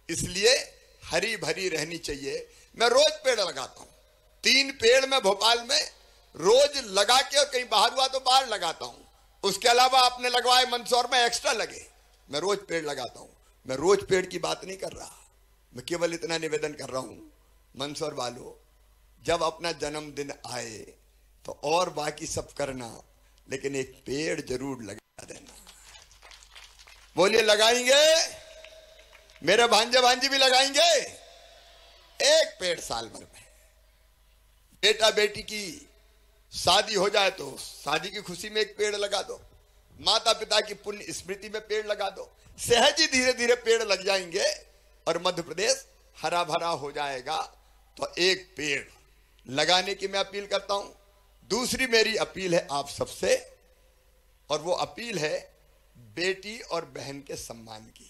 इसलिए हरी भरी रहनी चाहिए। मैं रोज पेड़ लगाता हूं। 3 पेड़ मैं भोपाल में रोज लगा के, और कहीं बाहर हुआ तो बाहर लगाता हूं। उसके अलावा आपने लगवाए मंदसौर में एक्स्ट्रा लगे, मैं रोज पेड़ लगाता हूं। मैं रोज पेड़ की बात नहीं कर रहा, मैं केवल इतना निवेदन कर रहा हूं, मंदसौर वालों, जब अपना जन्मदिन आए तो और बाकी सब करना, लेकिन एक पेड़ जरूर लगा देना। बोलिए, लगाएंगे? मेरे भांजे भांजी भी लगाएंगे? एक पेड़ साल भर में। बेटा बेटी की शादी हो जाए तो शादी की खुशी में एक पेड़ लगा दो, माता पिता की पुण्य स्मृति में पेड़ लगा दो। सहज ही धीरे धीरे पेड़ लग जाएंगे और मध्य प्रदेश हरा भरा हो जाएगा। तो एक पेड़ लगाने की मैं अपील करता हूं। दूसरी मेरी अपील है आप सबसे, और वो अपील है बेटी और बहन के सम्मान की।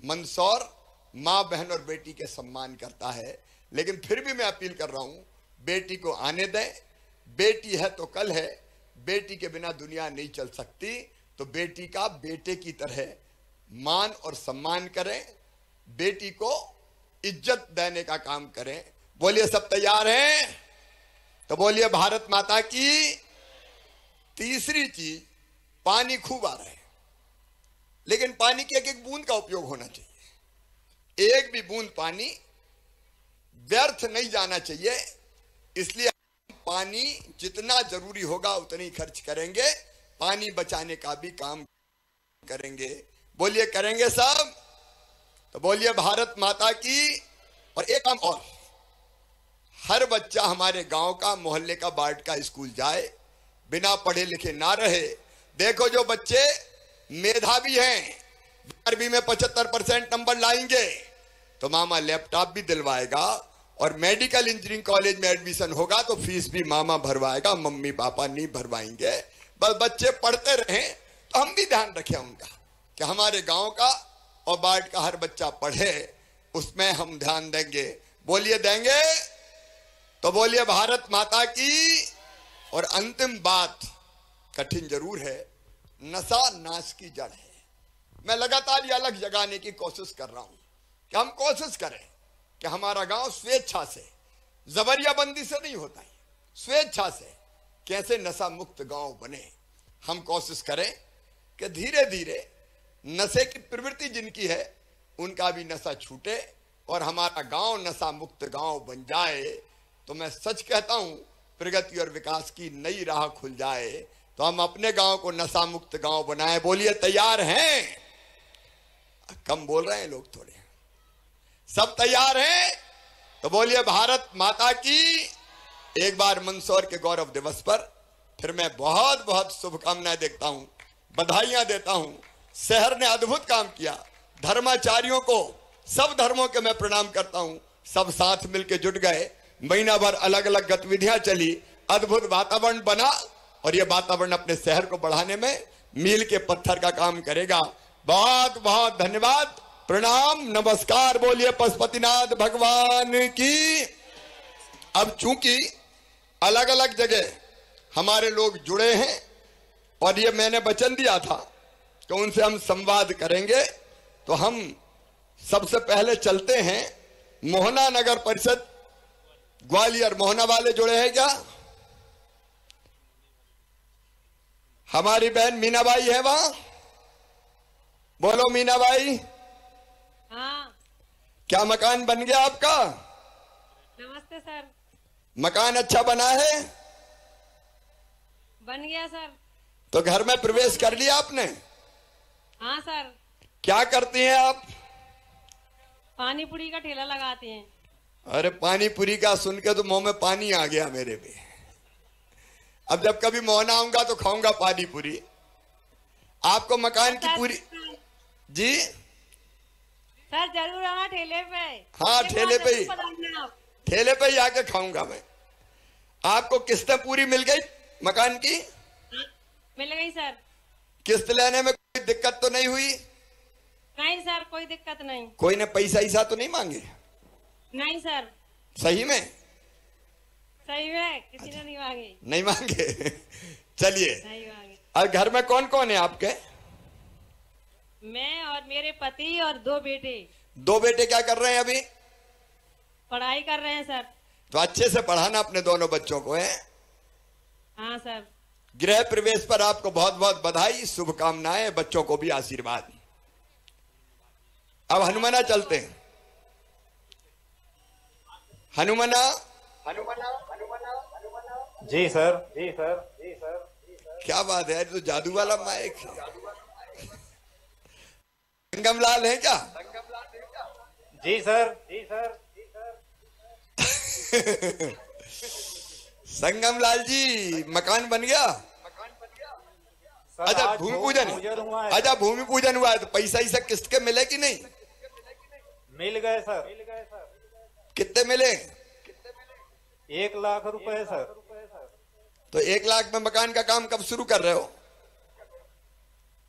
मंदसौर मां, बहन और बेटी के सम्मान करता है, लेकिन फिर भी मैं अपील कर रहा हूं, बेटी को आने दें। बेटी है तो कल है, बेटी के बिना दुनिया नहीं चल सकती। तो बेटी का बेटे की तरह मान और सम्मान करें, बेटी को इज्जत देने का काम करें। बोलिए, सब तैयार हैं? तो बोलिए, भारत माता की। तीसरी चीज, पानी खूब आ रहा है, लेकिन पानी की एक एक बूंद का उपयोग होना चाहिए। एक भी बूंद पानी व्यर्थ नहीं जाना चाहिए। इसलिए पानी जितना जरूरी होगा उतना ही खर्च करेंगे, पानी बचाने का भी काम करेंगे। बोलिए, करेंगे सब? तो बोलिए, भारत माता की। और एक काम और, हर बच्चा हमारे गांव का, मोहल्ले का, वार्ड का स्कूल जाए, बिना पढ़े लिखे ना रहे। देखो, जो बच्चे मेधावी हैं, 12वीं में 75% नंबर लाएंगे तो मामा लैपटॉप भी दिलवाएगा, और मेडिकल इंजीनियरिंग कॉलेज में एडमिशन होगा तो फीस भी मामा भरवाएगा, मम्मी पापा नहीं भरवाएंगे। बस बच्चे पढ़ते रहें हम भी ध्यान रखें उनका कि हमारे गांव का और वार्ड का हर बच्चा पढ़े, उसमें हम ध्यान देंगे। बोलिए देंगे तो बोलिए भारत माता की। और अंतिम बात कठिन जरूर है, नशा नाश की जड़ है। मैं लगातार ये अलग जगाने की कोशिश कर रहा हूं कि हम कोशिश करें कि हमारा गांव स्वेच्छा से, जबरियाबंदी से नहीं होता है, स्वेच्छा से कैसे नशा मुक्त गांव बने। हम कोशिश करें कि धीरे धीरे नशे की प्रवृत्ति जिनकी है उनका भी नशा छूटे और हमारा गांव नशा मुक्त गांव बन जाए। तो मैं सच कहता हूं, प्रगति और विकास की नई राह खुल जाए। तो हम अपने गांव को नशा मुक्त गांव बनाएं। बोलिए तैयार हैं? कम बोल रहे हैं लोग थोड़े। सब तैयार हैं? तो बोलिए भारत माता की। एक बार मंदसौर के गौरव दिवस पर फिर मैं बहुत बहुत शुभकामनाएं देता हूं, बधाइयां देता हूं। शहर ने अद्भुत काम किया। धर्माचार्यों को, सब धर्मों के मैं प्रणाम करता हूं। सब साथ मिलकर जुट गए, महीना भर अलग अलग गतिविधियां चली, अद्भुत वातावरण बना और यह वातावरण अपने शहर को बढ़ाने में मील के पत्थर का काम करेगा। बहुत बहुत धन्यवाद, प्रणाम, नमस्कार। बोलिए पशुपतिनाथ भगवान की। अब चूंकि अलग अलग जगह हमारे लोग जुड़े हैं और ये मैंने वचन दिया था कि उनसे हम संवाद करेंगे, तो हम सबसे पहले चलते हैं मोहना नगर परिषद ग्वालियर। मोहना वाले जुड़े हैं क्या? हमारी बहन मीनाबाई है वहां? बोलो मीनाबाई। हाँ। क्या मकान बन गया आपका? नमस्ते सर। मकान अच्छा बना है? बन गया सर। तो घर में प्रवेश कर लिया आपने? हाँ सर। क्या करती हैं आप? पानी पूरी का ठेला लगाते हैं। अरे पानी पूरी का सुन के तो मुंह में पानी आ गया मेरे भी। अब जब कभी मोहना आऊंगा तो खाऊंगा पानी पूरी। आपको मकान की पूरी जी? सर जरूर आना ठेले पे। हाँ ठेले पे ही, आप। ठेले पे ही आके खाऊंगा मैं। आपको किस्तें पूरी मिल गई मकान की? मिल गई सर। किस्त लेने में कोई दिक्कत तो नहीं हुई? नहीं सर, कोई दिक्कत नहीं। कोई ने पैसा ईसा तो नहीं मांगे? नहीं सर। सही में? सही में किसी ने नहीं मांगे। नहीं मांगे? चलिए। नहीं मांगे। और घर में कौन कौन है आपके? मैं और मेरे पति और 2 बेटे। 2 बेटे क्या कर रहे हैं अभी? पढ़ाई कर रहे हैं सर। तो अच्छे से पढ़ाना अपने दोनों बच्चों को है। हाँ सर। गृह प्रवेश पर आपको बहुत बहुत बधाई, शुभकामनाएं, बच्चों को भी आशीर्वाद। अब हनुमाना चलते हैं। हनुमाना। जी सर, जी सर, जी सर। क्या बात है, तो जादू वाला माइक है। संगमलाल है क्या? जी सर, जी सर। संगमलाल जी मकान बन गया? अच्छा भूमि पूजन, अच्छा भूमि पूजन हुआ है तो पैसा ही सब किस्त के मिले कि नहीं? मिल गए सर। कितने मिले? 1 लाख रुपए सर। तो 1 लाख में मकान का काम कब शुरू कर रहे हो?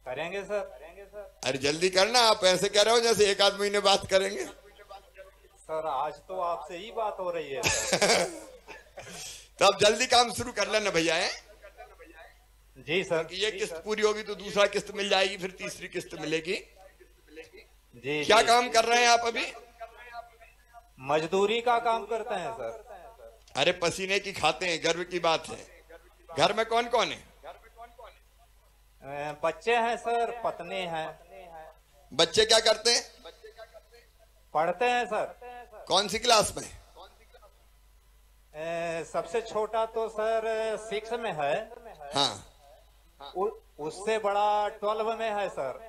करेंगे सर, करेंगे सर। अरे जल्दी करना, आप ऐसे कह रहे हो जैसे 1 आध महीने बात करेंगे। सर आज तो आपसे ही बात हो रही है सर। तो अब जल्दी काम शुरू कर लेना भैया है। जी सर। ये किस्त पूरी होगी तो दूसरा किस्त मिल जाएगी, फिर तीसरी किस्त मिलेगी। जी। क्या काम कर रहे हैं आप अभी? मजदूरी का काम करते हैं सर। अरे पसीने की खाते हैं, गर्व की बात है। घर में कौन कौन है? बच्चे हैं सर, पत्नी है। बच्चे क्या करते हैं? पढ़ते हैं सर। कौन सी क्लास में? सबसे छोटा तो सर 6 में है। हाँ। उससे बड़ा 12 में है सर।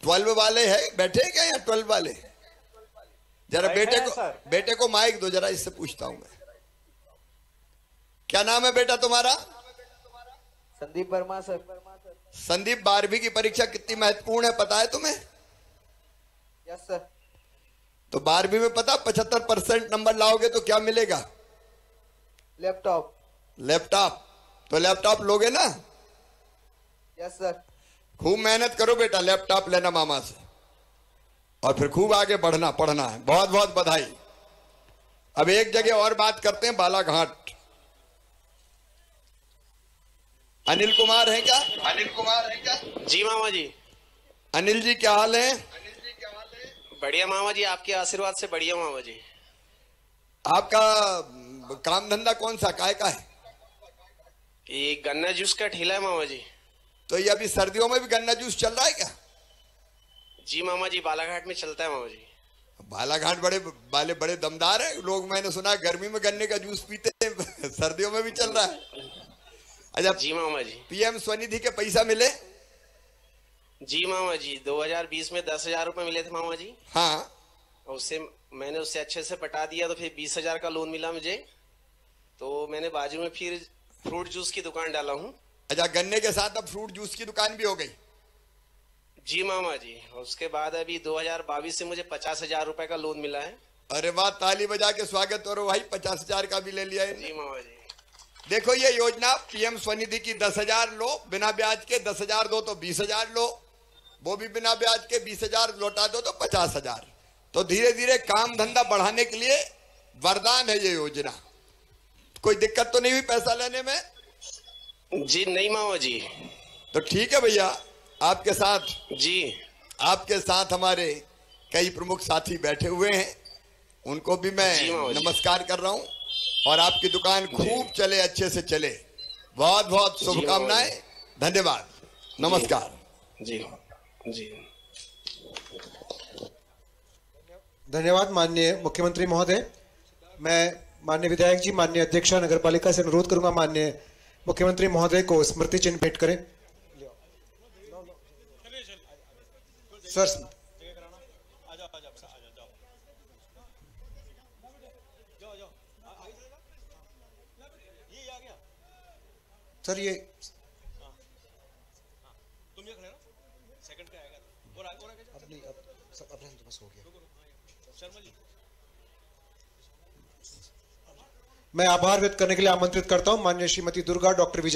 12 वाले है बैठे क्या या 12 वाले? जरा बेटे को माइक दो जरा, इससे पूछता हूं मैं। क्या नाम है बेटा तुम्हारा? संदीप वर्मा सर। संदीप, 12वीं की परीक्षा कितनी महत्वपूर्ण है पता है तुम्हें? Yes sir. तो 12वीं में पता 75% नंबर लाओगे तो क्या मिलेगा? लैपटॉप। लैपटॉप। तो लैपटॉप लोगे ना? Yes sir. खूब मेहनत करो बेटा, लैपटॉप लेना मामा से और फिर खूब आगे बढ़ना, पढ़ना है। बहुत बहुत बधाई। अब एक जगह और बात करते हैं, बालाघाट। अनिल कुमार है क्या? अनिल कुमार है क्या? जी मामा जी। अनिल जी क्या हाल है? बढ़िया मामा जी, आपके आशीर्वाद से बढ़िया मामा जी। आपका काम धंधा कौन सा, काय का है? ये गन्ना जूस का ठेला है मामा जी। तो ये अभी सर्दियों में भी गन्ना जूस चल रहा है क्या? जी मामा जी, बालाघाट में चलता है मामा जी। बालाघाट बड़े दमदार है लोग। मैंने सुना गर्मी में गन्ने का जूस पीते हैं, सर्दियों में भी चल रहा है। अच्छा जी मामा जी। पीएम स्वनिधि के पैसा मिले? जी मामा जी, 2020 में 10,000 रुपए मिले थे मामा जी। हाँ। और मैंने उससे अच्छे से पटा दिया तो फिर 20,000 का लोन मिला मुझे। तो मैंने बाजू में फिर फ्रूट जूस की दुकान डाला हूँ। अच्छा, गन्ने के साथ अब फ्रूट जूस की दुकान भी हो गई? जी मामा जी। और उसके बाद अभी 2022 से मुझे 50,000 रुपए का लोन मिला है। अरे वाह, ताली बजा के स्वागत करो भाई। 50,000 का भी ले लिया है। जी मामा जी। देखो ये योजना पीएम स्वनिधि की 10,000 लो बिना ब्याज के, 10,000 दो तो 20,000 लो, वो भी बिना ब्याज के 20,000 लौटा दो तो 50,000। तो धीरे धीरे काम धंधा बढ़ाने के लिए वरदान है ये योजना। कोई दिक्कत तो नहीं हुई पैसा लेने में? जी नहीं मामा जी। तो ठीक है भैया, आपके साथ जी, आपके साथ हमारे कई प्रमुख साथी बैठे हुए हैं, उनको भी मैं नमस्कार कर रहा हूं। और आपकी दुकान खूब चले, अच्छे से चले। बहुत बहुत शुभकामनाएं, धन्यवाद, नमस्कार। जी जी। धन्यवाद माननीय मुख्यमंत्री महोदय। मैं माननीय विधायक जी, माननीय अध्यक्षा नगर पालिका से अनुरोध करूंगा माननीय मुख्यमंत्री महोदय को स्मृति चिन्ह भेंट करें। सर सर ये तुम ये खड़े रहो, सेकंड पे आएगा और अपनी अपने तो बस हो गया। शर्मा जी, मैं आभार व्यक्त करने के लिए आमंत्रित करता हूं माननीय श्रीमती दुर्गा डॉक्टर विजय